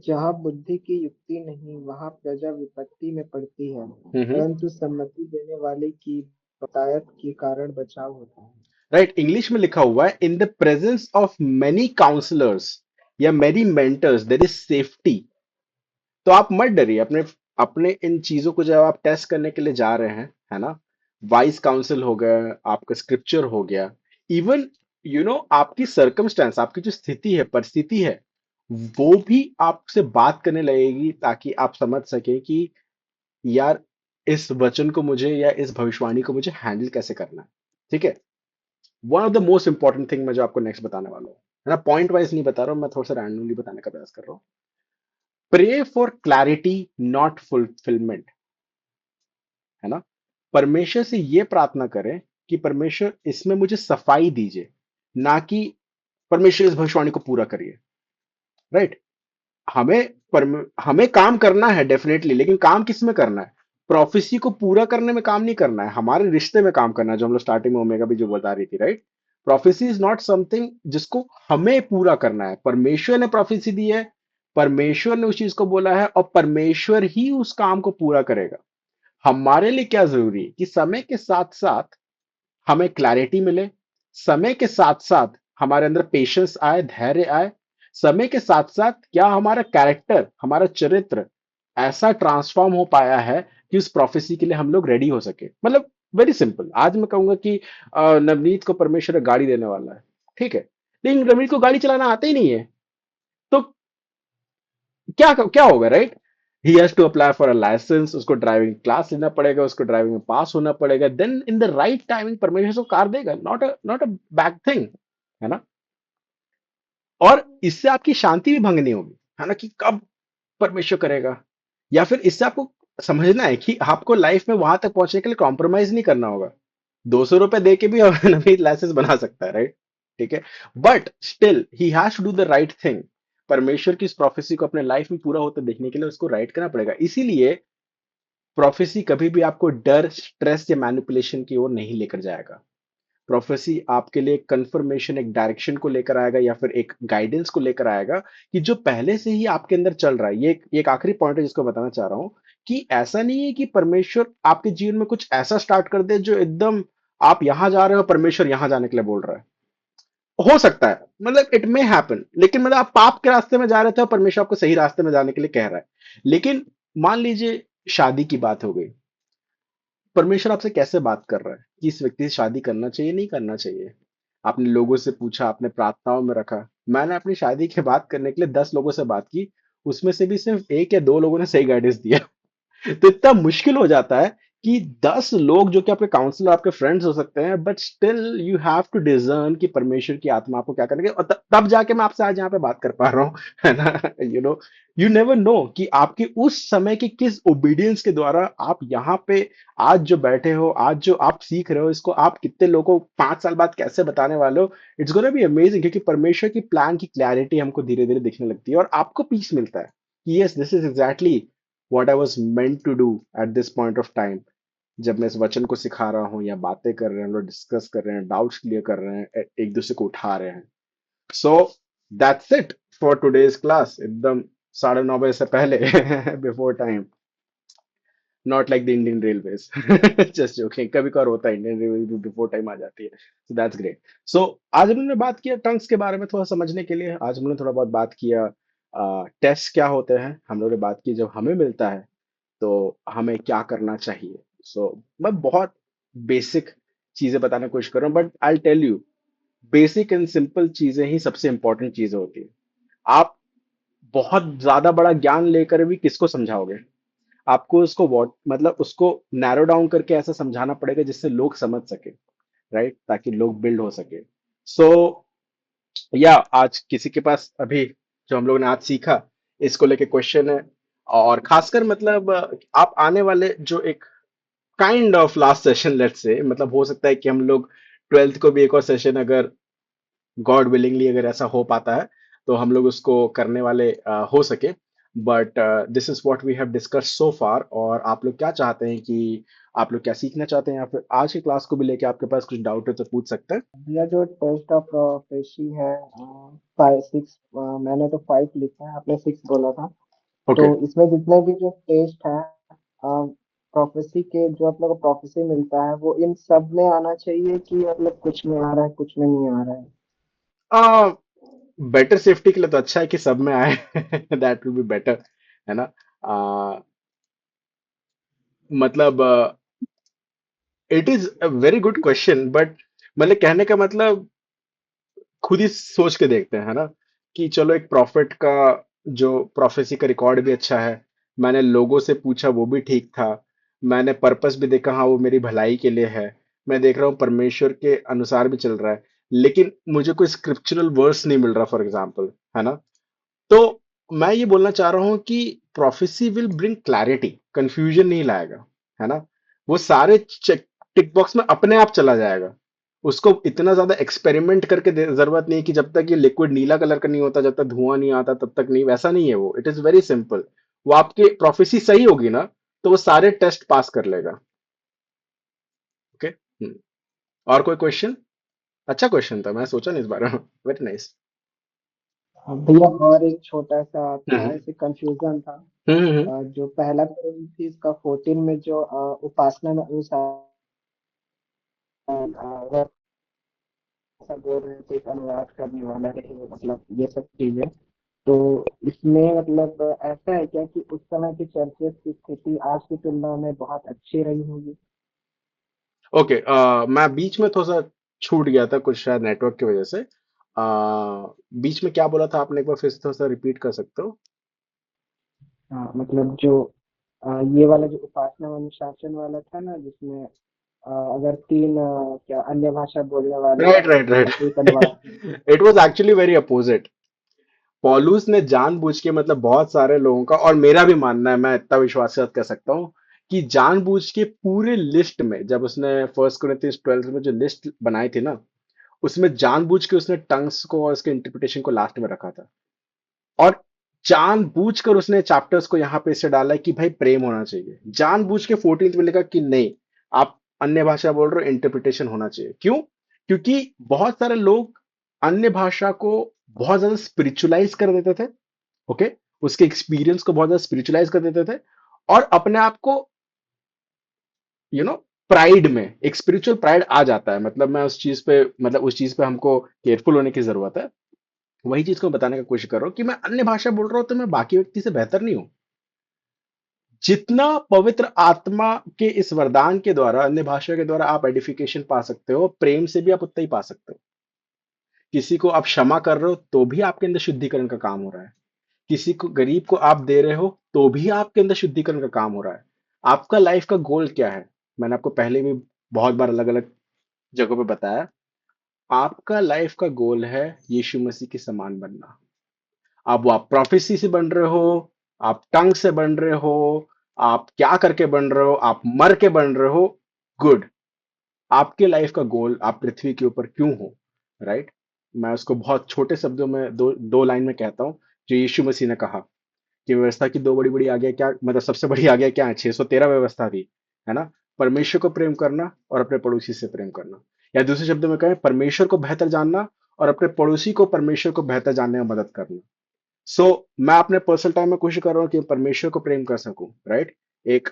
जहाँ बुद्धि की युक्ति नहीं वहाँ प्रजा विपत्ति में पड़ती है,
हम्म।
परंतु सम्मति देने वाले की बतायत के कारण बचाव होता है।
राइट, इंग्लिश में लिखा हुआ है, in the presence of many counsellors या many mentors there is safety. तो आप मत डरिए अपने अपने इन चीजों को जब आप टेस्ट करने के लिए जा रहे हैं, है ना? वाइस काउंसिल हो गया, आपका स्क्रिप्चर हो गया, इवन आपकी सर्कमस्टेंस, आपकी जो स्थिति है, परिस्थिति है, वो भी आपसे बात करने लगेगी, ताकि आप समझ सके कि यार इस वचन को मुझे, या इस भविष्यवाणी को मुझे हैंडल कैसे करना है। ठीक है। One of the most important thing मैं जो आपको नेक्स्ट बताने वाला हूँ, है ना? पॉइंट वाइज नहीं बता रहा हूँ मैं, थोड़ा सा रैंडमली बताने का प्रयास कर रहा हूँ। Pray for clarity, not fulfilment, है ना? परमेश्वर से ये प्रार्थना करें कि परमेश्वर इसमें मुझे सफाई दीजिए, ना कि परमेश्वर इस भविष्यवाणी को पूरा करिए। राइट। हमें हमें काम करना है डेफिनेटली, लेकिन काम किस में करना है? प्रोफेसी को पूरा करने में काम नहीं करना है, हमारे रिश्ते में काम करना है, जो हम लोग स्टार्टिंग में ओमेगा भी जो बता रही थी, right? Prophecy is not something जिसको हमें पूरा करना है, परमेश्वर ने प्रोफेसी दी है, परमेश्वर ने उस चीज को बोला है, और परमेश्वर ही उस काम को पूरा करेगा। हमारे लिए क्या जरूरी है कि समय के साथ साथ हमें क्लैरिटी मिले, समय के साथ साथ हमारे अंदर पेशेंस आए, धैर्य आए, समय के साथ साथ क्या हमारा कैरेक्टर, हमारा चरित्र ऐसा ट्रांसफॉर्म हो पाया है कि उस प्रोफेसी के लिए हम लोग रेडी हो सके। मतलब वेरी सिंपल, आज मैं कहूंगा कि नवनीत को परमेश्वर गाड़ी देने वाला है, ठीक है, लेकिन नवनीत को गाड़ी चलाना आता ही नहीं है, तो क्या क्या होगा, right? He has to apply for a licence, उसको ड्राइविंग क्लास लेना पड़ेगा, उसको ड्राइविंग में पास होना पड़ेगा, then in the right timing परमेश्वर उसको कार देगा। नॉट अ बैड थिंग, है ना? और इससे आपकी शांति भी भंग नहीं होगी, है ना, कि कब परमेश्वर करेगा। या फिर इससे आपको समझना है कि आपको लाइफ में वहां तक पहुंचने के लिए कॉम्प्रोमाइज नहीं करना होगा। 200 रुपए दे के भी नवीन लाइसेंस बना सकता है, राइट? ठीक है, but still he has to do the right thing. परमेश्वर की इस प्रोफेसी को अपने लाइफ में पूरा होते देखने के लिए उसको राइट करना पड़ेगा। इसीलिए प्रोफेसी कभी भी आपको डर, स्ट्रेस या मैनिपुलेशन की ओर नहीं लेकर जाएगा। प्रोफेसी आपके लिए एक कंफर्मेशन, एक डायरेक्शन को लेकर आएगा, या फिर एक गाइडेंस को लेकर आएगा कि जो पहले से ही आपके अंदर चल रहा है। ये एक आखिरी पॉइंट है जिसको बताना चाह रहा हूं, कि ऐसा नहीं है कि परमेश्वर आपके जीवन में कुछ ऐसा स्टार्ट कर दे जो एकदम आप यहां जा रहे हो, परमेश्वर यहां जाने के लिए बोल रहा है। हो सकता है, मतलब इट मे हैपन, लेकिन मतलब आप पाप के रास्ते में जा रहे थे और परमेश्वर आपको सही रास्ते में जाने के लिए कह रहा है। लेकिन मान लीजिए शादी की बात हो गई, परमेश्वर आपसे कैसे बात कर रहा है कि इस व्यक्ति से शादी करना चाहिए, नहीं करना चाहिए? आपने लोगों से पूछा, आपने प्रार्थनाओं में रखा। मैंने अपनी शादी की बात करने के लिए 10 लोगों से बात की, उसमें से भी सिर्फ एक या दो लोगों ने सही गाइडेंस दिया। तो इतना मुश्किल हो जाता है कि 10 लोग जो कि आपके काउंसलर, आपके फ्रेंड्स हो सकते हैं, but still you have to discern कि परमेश्वर की आत्मा आपको क्या करने की, और तब जाके मैं आपसे आज यहाँ पे बात कर पा रहा हूँ, है ना? यू नेवर नो कि आपकी उस समय की किस ओबीडियंस के द्वारा आप यहाँ पे आज जो बैठे हो, आज जो आप सीख रहे हो, इसको आप कितने लोगों को 5 साल बाद कैसे बताने वाले हो। इट्स गोना बी अमेजिंग, क्योंकि परमेश्वर की प्लान की क्लैरिटी हमको धीरे धीरे दिखने लगती है, और आपको पीस मिलता है कि yes, this is exactly what I was meant to do at this point of time। जब मैं इस वचन को सिखा रहा हूँ, या बातें कर रहे हैं, हम लोग डिस्कस कर रहे हैं, डाउट्स क्लियर कर रहे हैं, एक दूसरे को उठा रहे हैं। So that's it for today's class, एकदम 9:30 बजे से पहले, before time. Not like the Indian railways, just joking, कभी कभार होता है, इंडियन रेलवे भी बिफोर टाइम आ जाती है। So that's great. सो आज हमने बात किया टंग्स के बारे में, थोड़ा समझने के लिए आज हमने थोड़ा बहुत बात किया। टेस्ट क्या होते हैं हम लोगों ने बात की, जब हमें मिलता है तो हमें क्या करना चाहिए। मैं बहुत बेसिक चीजें बताने की कोशिश कर रहा हूँ, but I tell you, basic and simple चीजें ही सबसे इंपॉर्टेंट चीजें होती है। आप बहुत ज्यादा बड़ा ज्ञान लेकर भी किसको समझाओगे? आपको उसको वॉट मतलब उसको नैरो डाउन करके ऐसा समझाना पड़ेगा जिससे लोग समझ सके, राइट? ताकि लोग बिल्ड हो सके। सो या आज किसी के पास अभी जो हम लोग ने आज सीखा, इसको लेके क्वेश्चन है, और खासकर मतलब आप आने वाले जो एक kind of last session, let's say, मतलब हो सकता है कि हम लोग 12th को भी एक और सेशन, अगर गॉड विलिंगली अगर ऐसा हो पाता है, तो हम लोग उसको करने वाले हो सके। But this is what we have discussed so far. और आप लोग क्या चाहते हैं कि आप लोग क्या सीखना चाहते हैं, या फिर आज की क्लास को भी लेके आपके पास कुछ डाउट है तो पूछ सकते हैं।
यह जो टेस्ट ऑफ प्रोफेसी है, 5 6, मैंने तो 5 लिखा है, आपने 6 बोला था। तो
ओके।
इसमें जितने भी जो टेस्ट है प्रोफेसी के, जो आप लोग को प्रोफेसी मिलता है, वो इन सब में आना चाहिए कि मतलब कुछ में आ रहा है, कुछ में नहीं आ रहा है?
बेटर सेफ्टी के लिए तो अच्छा है कि सब में आए, दैट विल बी बेटर, है ना? मतलब it is a very good question, but मतलब कहने का मतलब खुद ही सोच के देखते हैं, है ना, कि चलो एक प्रॉफिट का जो प्रोफेसी का रिकॉर्ड भी अच्छा है, मैंने लोगों से पूछा वो भी ठीक था, मैंने पर्पस भी देखा, हाँ वो मेरी भलाई के लिए है, मैं देख रहा हूँ परमेश्वर के अनुसार भी चल रहा है, लेकिन मुझे कोई स्क्रिप्चरल वर्स नहीं मिल रहा, फॉर एग्जाम्पल, है ना? तो मैं ये बोलना चाह रहा हूँ कि prophecy will bring clarity, confusion नहीं लाएगा, है ना? वो सारे चेक टिक बॉक्स में अपने आप चला जाएगा, उसको इतना ज्यादा एक्सपेरिमेंट करके जरूरत नहीं है कि जब तक ये लिक्विड नीला कलर का नहीं होता, जब तक धुआं नहीं आता तब तक नहीं, वैसा नहीं है वो। It is very simple. वो आपकी प्रोफेसी सही होगी ना, तो वो सारे टेस्ट पास कर लेगा। ओके। और कोई क्वेश्चन? अच्छा क्वेश्चन था, मैं सोचा नहीं इस बारे में। Very nice.
हाँ भैया, और एक छोटा सा था,
हम्म
ऐसे कंफ्यूजन था।
हम्म हम्म
जो पहला कोरिन्थियंस का 14 में जो उपासना में अनुसार अगर ऐसा बोल रहे थे, एक अनुवाद करने वाला है, मतलब ये सब चीजें, तो इसमें मतलब ऐसा है क्या कि उस समय की चर्चेस की स्थिति आज की तुलना में बहुत अच्छी रही होगी?
ओके। मैं बीच में थोड़ा सा छूट गया था, कुछ शायद नेटवर्क की वजह से। बीच में क्या बोला था आपने, एक बार फिर से थोड़ा सा रिपीट कर सकते हो?
हाँ, मतलब जो ये वाला जो उपासना और अनुशासन वाला था ना, जिसमें अगर तीन क्या अन्य भाषा बोलने वाले
राइट राइट
का एक अनुवाद।
Right. It was actually very opposite. पॉलुस ने जानबूझ के, मतलब बहुत सारे लोगों का, और मेरा भी मानना है, मैं इतना विश्वास के साथ कह सकता हूँ कि जानबूझ के पूरे लिस्ट में, जब उसने फर्स्ट कोरिंथियंस 12 में जो लिस्ट बनाई थी ना, उसमें जानबूझ के उसने टंग्स को और उसके इंटरप्रिटेशन को लास्ट में रखा था। और जानबूझकर उसने चैप्टर्स को यहाँ पे इससे डाला है कि भाई प्रेम होना चाहिए। जानबूझ के 14th में लिखा कि नहीं, आप अन्य भाषा बोल रहे हो, इंटरप्रिटेशन होना चाहिए। क्यों? क्योंकि बहुत सारे लोग अन्य भाषा को बहुत ज्यादा स्पिरिचुअलाइज कर देते थे। ओके। उसके एक्सपीरियंस को बहुत ज्यादा स्पिरिचुअलाइज कर देते थे, और अपने आप को, प्राइड में एक स्पिरिचुअल प्राइड आ जाता है। मतलब मैं उस चीज पे, मतलब उस चीज पे हमको केयरफुल होने की जरूरत है। वही चीज को बताने की कोशिश कर रहा हूँ कि मैं अन्य भाषा बोल रहा हूँ तो मैं बाकी व्यक्ति से बेहतर नहीं हूं। जितना पवित्र आत्मा के इस वरदान के द्वारा, अन्य भाषा के द्वारा आप एडिफिकेशन पा सकते हो, प्रेम से भी आप उतना ही पा सकते हो। किसी को आप क्षमा कर रहे हो तो भी आपके अंदर शुद्धिकरण का काम हो रहा है। किसी को, गरीब को आप दे रहे हो तो भी आपके अंदर शुद्धिकरण का काम हो रहा है। आपका लाइफ का गोल क्या है? मैंने आपको पहले भी बहुत बार अलग अलग जगहों पे बताया। आपका लाइफ का गोल है यीशु मसीह के समान बनना। अब वो आप प्रोफेसी से बन रहे हो, आप टंग से बन रहे हो, आप क्या करके बन रहे हो, आप मर के बन रहे हो, गुड। आपके लाइफ का गोल, आप पृथ्वी के ऊपर क्यों हो, राइट? मैं उसको बहुत छोटे शब्दों में, दो दो लाइन में कहता हूँ, जो यीशु मसीह ने कहा कि व्यवस्था की दो बड़ी बड़ी आज्ञा क्या, मतलब सबसे बड़ी आज्ञा क्या है? 613 व्यवस्था थी, है ना? परमेश्वर को प्रेम करना और अपने पड़ोसी से प्रेम करना। या दूसरे शब्दों में कहें, परमेश्वर को बेहतर जानना और अपने पड़ोसी को परमेश्वर को बेहतर जानने में मदद करना। मैं अपने पर्सनल टाइम में कोशिश कर रहा हूँ कि परमेश्वर को प्रेम कर सकूं, राइट? एक,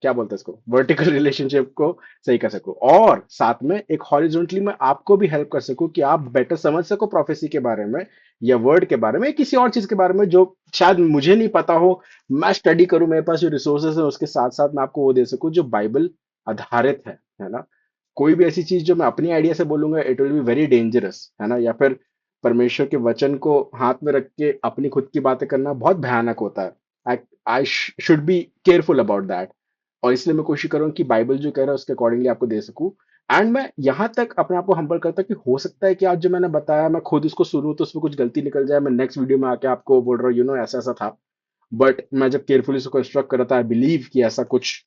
क्या बोलते हैं इसको, वर्टिकल रिलेशनशिप को सही कर सकूं, और साथ में एक हॉरिजॉन्टली मैं आपको भी हेल्प कर सकूं कि आप बेटर समझ सको प्रोफेसी के बारे में, या वर्ड के बारे में, या किसी और चीज के बारे में जो शायद मुझे नहीं पता हो। मैं स्टडी करूं, मेरे पास जो रिसोर्सेज है उसके साथ साथ मैं आपको वो दे सकूं जो बाइबल आधारित है ना? कोई भी ऐसी चीज जो मैं अपनी आइडिया से बोलूंगा, it will be very dangerous, है ना? या फिर परमेश्वर के वचन को हाथ में रख के अपनी खुद की बातें करना बहुत भयानक होता है। I I should be careful about that. और इसलिए मैं कोशिश कर रहा हूँ कि बाइबल जो कह रहा है उसके अकॉर्डिंगली आपको दे सकूं। एंड मैं यहाँ तक अपने आप को हम्बल करता हूं कि हो सकता है कि आज जो मैंने बताया मैं खुद उसको सुनूं तो उसमें कुछ गलती निकल जाए, मैं नेक्स्ट वीडियो में आके आपको बोल रहा हूँ ऐसा ऐसा था। बट मैं जब केयरफुली उसको कंस्ट्रक्ट कर रहा था, आई बिलीव कि ऐसा कुछ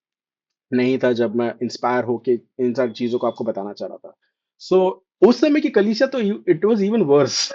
नहीं था, जब मैं इंस्पायर होके इन सारी चीजों को आपको बताना चाह रहा था। सो उस समय की कलीसिया तो इट वाज इवन वर्स।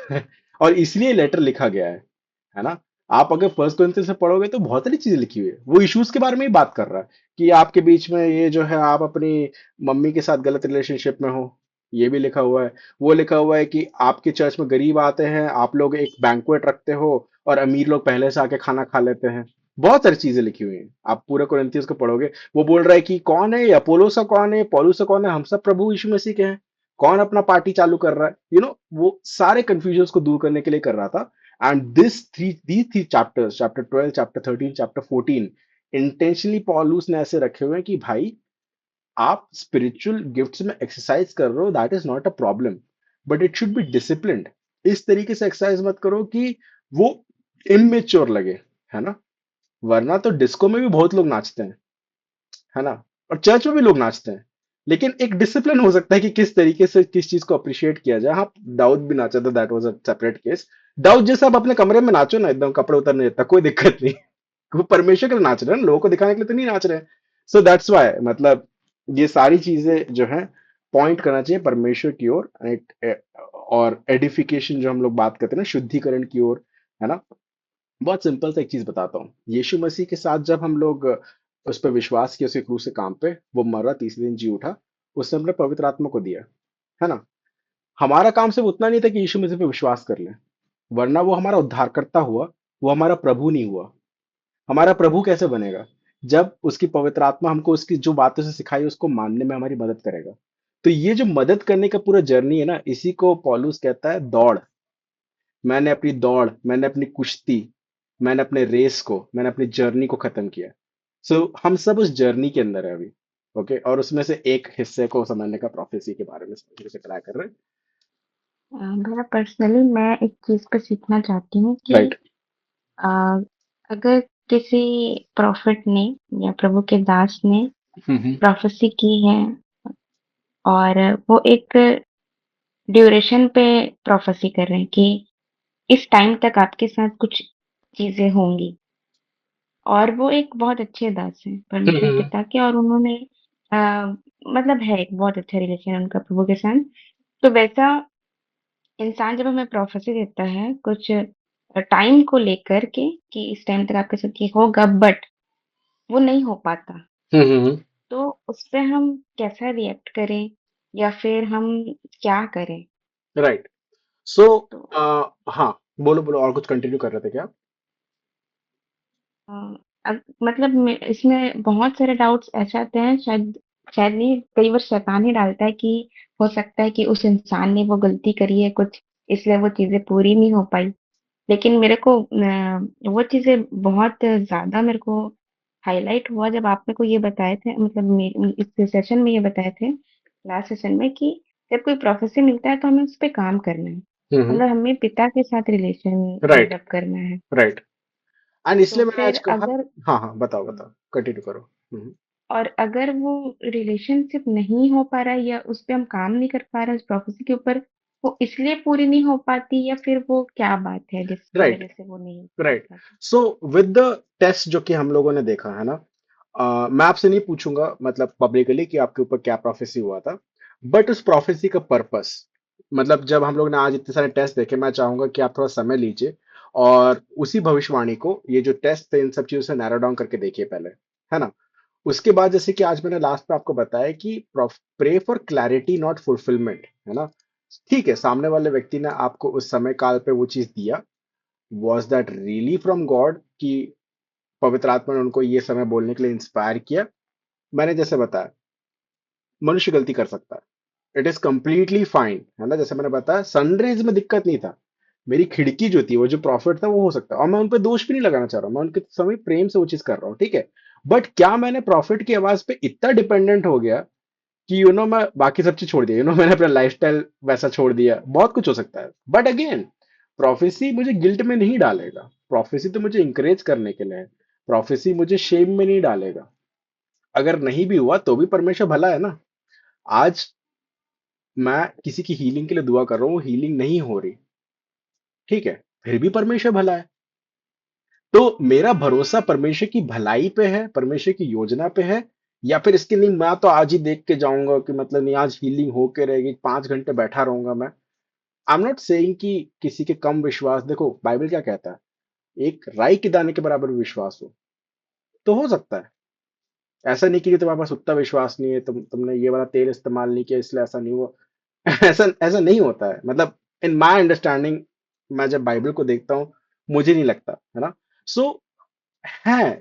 और इसलिए लेटर लिखा गया है ना? आप अगर फर्स्ट कोरिन्थियंस से पढ़ोगे तो बहुत सारी चीजें लिखी हुई है, वो इश्यूज के बारे में ही बात कर रहा है कि आपके बीच में ये जो है, आप अपनी मम्मी के साथ गलत रिलेशनशिप में हो, ये भी लिखा हुआ है। वो लिखा हुआ है कि आपके चर्च में गरीब आते हैं, आप लोग एक बैंक्वेट रखते हो और अमीर लोग पहले से आके खाना खा लेते हैं। बहुत सारी चीजें लिखी हुई हैं, आप पूरे कोरिन्थियंस को पढ़ोगे। वो बोल रहा है कि कौन है ये, अपोलोस का कौन है, पौलुस का कौन है, हम सब प्रभु यीशु मसीह के हैं। कौन अपना पार्टी चालू कर रहा है, वो सारे कंफ्यूजन को दूर करने के लिए कर रहा था। And these three chapters, chapter 12, chapter 13, chapter 14, intentionally पॉलुस ने ऐसे रखे हुए हैं कि भाई, आप स्पिरिचुअल गिफ्ट्स में एक्सरसाइज कर रहे हो, that is not a problem, but it should be disciplined. इस तरीके से एक्सरसाइज मत करो कि वो इमेच्योर लगे, है ना? वरना तो डिस्को में भी बहुत लोग नाचते है ना? और चर्च में भी लोग नाचते हैं। लेकिन एक डिसिप्लिन हो सकता है कि किस तरीके से किस चीज को अप्रिशिएट किया जाए। हाँ, दाऊद भी नाचा था, that was a separate case. दाऊद जैसे आप अपने कमरे में नाचो ना, एकदम कपड़े उतरने देता, कोई दिक्कत नहीं। वो परमेश्वर के लिए नाच रहे हैं, लोगों को दिखाने के लिए तो नहीं नाच रहे हैं। सो दैट्स वाई, मतलब ये सारी चीजें जो है, पॉइंट करना चाहिए परमेश्वर की ओर, और एडिफिकेशन जो हम लोग बात करते हैं ना, शुद्धिकरण की ओर, है ना। बहुत सिंपल सा एक चीज बताता हूँ। यीशु मसीह के साथ जब हम लोग उस पर विश्वास किया, उसके क्रूस के काम पे, वो मरा, तीसरे दिन जी उठा, उसने हमने पवित्र आत्मा को दिया, है ना। हमारा काम सिर्फ उतना नहीं था कि यीशु मसीह पे विश्वास कर लें, वरना वो हमारा उद्धारकर्ता हुआ, वो हमारा प्रभु नहीं हुआ। हमारा प्रभु कैसे बनेगा? जब उसकी पवित्र आत्मा हमको उसकी जो बातें से सिखाई उसको मानने में हमारी मदद करेगा। तो ये जो मदद करने का पूरा जर्नी है ना, इसी को पौलुस कहता है दौड़। मैंने अपनी कुश्ती, मैंने अपने रेस को, मैंने अपनी जर्नी को खत्म किया। हम सब उस जर्नी के अंदर है अभी। ओके, और उसमें से एक हिस्से को समझने का, प्रोफेसी के बारे में समझने से ट्राई कर रहे हैं।
मेरा पर्सनली मैं एक चीज पर सीखना चाहती हूँ कि
राइट।
अ, अगर किसी प्रॉफिट ने या प्रभु के दास ने
हम्म।
प्रोफेसी की है और वो एक ड्यूरेशन पे प्रोफेसी कर रहे हैं कि इस टाइम तक आपके साथ कुछ चीजें होंगी, और वो एक बहुत अच्छे दास हैं परमेश्वर
हम्म।
पिता के, और उन्होंने अ, मतलब है एक बहुत अच्छा रिलेशन उनका प्रभु के साथ। तो वैसा इंसान जब हमें प्रोफेसी देता है कुछ टाइम को लेकर के कि इस टाइम तक आपके साथ ये होगा, बट वो नहीं हो पाता,
हम्म।
तो उस पे हम कैसा रिएक्ट करें या फिर हम क्या करें?
राइट। सो
तो
हाँ, बोलो बोलो, और कुछ कंटिन्यू कर रहे थे क्या?
अ, अब मतलब इसमें बहुत सारे डाउट्स ऐसे आते हैं, शायद शायद नहीं, कई बार शैतान ही डालता है कि हो सकता है कि उस इंसान ने वो गलती करी है कुछ, इसलिए वो चीजें पूरी नहीं हो पाई। लेकिन मेरे को वो चीजें बहुत ज्यादा मेरे को हाईलाइट हुआ जब आप मेरे को ये बताए थे, मतलब इस सेशन में ये बताए थे, लास्ट सेशन में, कि जब कोई प्रोफेसी मिलता है तो हमें उस पे काम करना है,
हम्म।
मतलब हमें पिता के साथ रिलेशन
राइट।
बिल्डअप करना है।
राइट। एंड
तो
इसलिए मैंने आज
फिर
कहा।
अगर
हाँ हाँ, बताओ बताओ, कंटिन्यू करो। हम्म।
और अगर वो रिलेशनशिप नहीं हो पा रहा है या उस पे हम काम नहीं कर पा रहे हैं उस प्रोफेसी के ऊपर, वो इसलिए पूरी नहीं हो पाती या फिर वो क्या बात है जिसकी
राइट।
वजह से वो नहीं हो
राइट।
पाती?
सो विद द टेस्ट जो कि हम लोगों ने देखा है ना, मैं आपसे नहीं पूछूंगा मतलब पब्लिकली कि आपके ऊपर क्या प्रोफेसी हुआ था, बट उस प्रोफेसी का पर्पस, मतलब जब हम लोग ने आज इतने सारे टेस्ट देखे, मैं चाहूंगा कि आप थोड़ा समय लीजिए और उसी भविष्यवाणी को, ये जो टेस्ट थे, इन सब चीजों से नैरो डाउन करके देखिए पहले, है ना। उसके बाद जैसे कि आज मैंने लास्ट पे आपको बताया कि pray for clarity not fulfilment, है ना। ठीक है, सामने वाले व्यक्ति ने आपको उस समय काल पे वो चीज दिया, was that really from God, कि पवित्र आत्मा ने उनको ये समय बोलने के लिए इंस्पायर किया? मैंने जैसे बताया, मनुष्य गलती कर सकता है, इट इज कंप्लीटली फाइन, है ना। जैसे मैंने बताया, सनरेज में दिक्कत नहीं था, मेरी खिड़की जो थी, वो जो प्रॉफिट था, वो हो सकता है, और मैं उन पर दोष भी नहीं लगाना चाह रहा हूँ, मैं उनके समय प्रेम से वो चीज कर रहा हूँ, ठीक है। बट क्या मैंने प्रॉफिट की आवाज पे इतना डिपेंडेंट हो गया कि मैं बाकी सब चीज छोड़ दिया, मैंने अपना लाइफस्टाइल वैसा छोड़ दिया? बहुत कुछ हो सकता है, बट अगेन, प्रोफेसी मुझे गिल्ट में नहीं डालेगा, प्रोफेसी तो मुझे इंकरेज करने के लिए है, प्रोफेसी मुझे शेम में नहीं डालेगा। अगर नहीं भी हुआ तो भी परमेश्वर भला है ना। आज मैं किसी की हीलिंग के लिए दुआ कर रहा हूँ, हीलिंग नहीं हो रही, ठीक है, फिर भी परमेश्वर भला है। तो मेरा भरोसा परमेश्वर की भलाई पे है, परमेश्वर की योजना पे है, या फिर इसके नहीं, मैं तो आज ही देख के जाऊंगा कि मतलब नहीं, आज हीलिंग होके रहेगी, 5 घंटे बैठा रहूंगा मैं। आई एम नॉट सेइंग कि किसी के कम विश्वास, देखो बाइबल क्या कहता है, एक राई के दाने के बराबर भी विश्वास हो सकता है। ऐसा नहीं कि तुम्हारे पास उतना विश्वास नहीं है, तुमने ये वाला तेल इस्तेमाल नहीं किया इसलिए ऐसा नहीं हुआ। ऐसा ऐसा नहीं होता है, मतलब इन माई अंडरस्टैंडिंग, मैं जब बाइबल को देखता हूँ, मुझे नहीं लगता, है ना। सो है,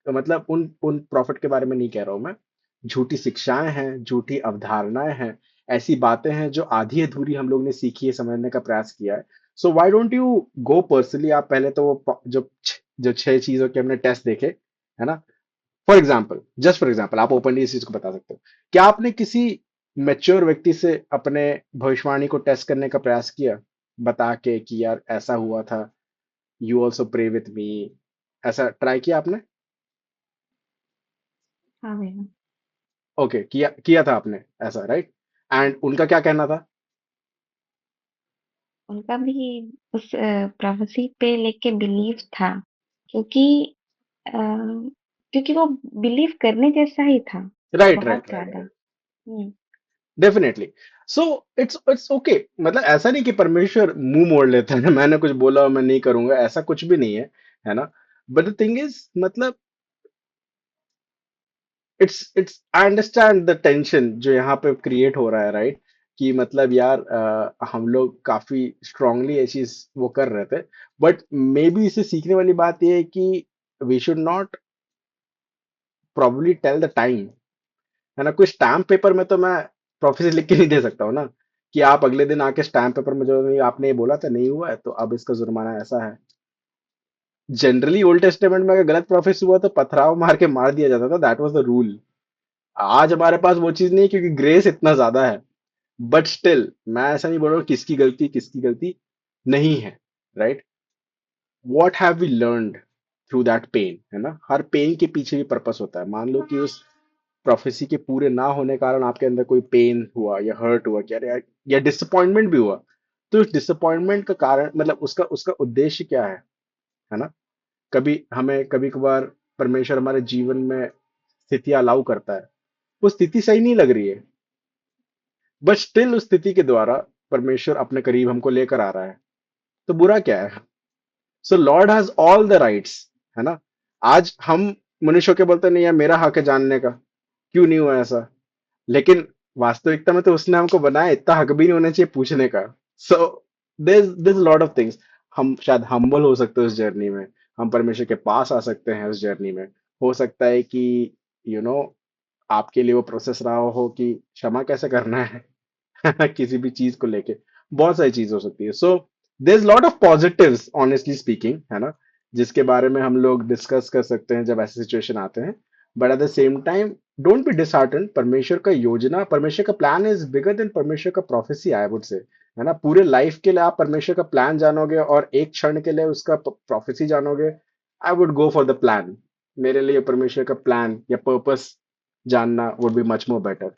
तो मतलब उन उन प्रॉफिट के बारे में नहीं कह रहा हूं मैं। झूठी शिक्षाएं हैं, झूठी अवधारणाएं हैं, ऐसी बातें हैं जो आधी अधूरी हम लोग ने सीखी है, समझने का प्रयास किया है। So why don't you go personally, आप पहले तो वो जो 6 चीजों के हमने टेस्ट देखे, है ना। For example, just for example, आप ओपनली इस चीज को बता सकते हो, क्या आपने किसी मेच्योर व्यक्ति से अपने भविष्यवाणी को टेस्ट करने का प्रयास किया, बता के कि यार ऐसा हुआ था, you also pray with me, ऐसा ट्राई किया आपने?
हाँ भैया।
ओके, किया किया था आपने ऐसा, राइट। एंड उनका क्या कहना था?
उनका भी उस प्रोफेसी पे लेके बिलीव था, क्योंकि क्योंकि वो बिलीव करने जैसा ही था,
राइट
बहुत
राइट राइट
ज्यादा।
Right. Definitely. So it's okay. मतलब ऐसा नहीं कि परमेश्वर मुंह मोड़ लेता है, मैंने कुछ बोला और मैं नहीं करूंगा, ऐसा कुछ भी नहीं है ना। बट द थिंग इज, मतलब it's I understand the tension जो यहाँ पे क्रिएट हो रहा है, राइट? कि मतलब यार हम लोग काफी स्ट्रांगली ये चीज वो कर रहे थे। बट मे बी इसे सीखने वाली बात ये है कि we should not probably tell the time, है ना। कोई स्टैम्प पेपर में तो मैं प्रोफेसर लिख के नहीं दे सकता हूँ ना, कि आप अगले दिन आके स्टैम्प पेपर में जो नहीं आपने ये बोला था नहीं हुआ है तो अब इसका जुर्माना ऐसा है। जनरली ओल्ड टेस्टामेंट में अगर गलत प्रोफेस हुआ तो पथराव मार के मार दिया जाता था, दैट वाज द रूल। आज हमारे पास वो चीज नहीं है क्योंकि ग्रेस इतना ज्यादा है। बट स्टिल मैं ऐसा नहीं बोल रहा हूँ किसकी गलती नहीं है, right? What have we learned through that pain, है ना। हर पेन के पीछे भी पर्पस होता है। मान लो कि उस प्रोफेसी के पूरे ना होने के कारण आपके अंदर कोई पेन हुआ या हर्ट हुआ, क्या या डिसअपॉइंटमेंट भी हुआ, तो उस डिसअपॉइंटमेंट का कारण, मतलब उसका उसका उद्देश्य क्या है ना। कभी हमें कभी कभार परमेश्वर हमारे जीवन में स्थितियां अलाउ करता है, वो स्थिति सही नहीं लग रही है, बट स्टिल उस स्थिति के द्वारा परमेश्वर अपने करीब हमको लेकर आ रहा है, तो बुरा क्या है? So Lord has all the rights, है ना। आज हम मनुष्यों के बोलते नहीं है मेरा हक है जानने का, क्यों नहीं हुआ ऐसा। लेकिन वास्तविकता में तो उसने हमको बनाया, इतना हक भी नहीं होना चाहिए पूछने का। So this lot of things. हम शायद हम्बल हो सकते हैं उस जर्नी में, हम परमेश्वर के पास आ सकते हैं उस जर्नी में। हो सकता है कि यू you नो आपके लिए वो प्रोसेस रहा हो कि क्षमा कैसे करना है किसी भी चीज को लेके, बहुत सारी चीज हो सकती है। So there is lot of positives honestly speaking, है ना, जिसके बारे में हम लोग डिस्कस कर सकते हैं जब ऐसे सिचुएशन आते हैं। But at the same time don't be dishearten. परमेश्वर का योजना, परमेश्वर का प्लान इज बिगर देन परमेश्वर का प्रोफेसी, आई वुड से, है ना। पूरे लाइफ के लिए आप परमेश्वर का प्लान जानोगे और एक क्षण के लिए उसका प्रोफेसी जानोगे, I would go for the plan. मेरे लिए परमेश्वर का प्लान या पर्पस जानना would be much more better.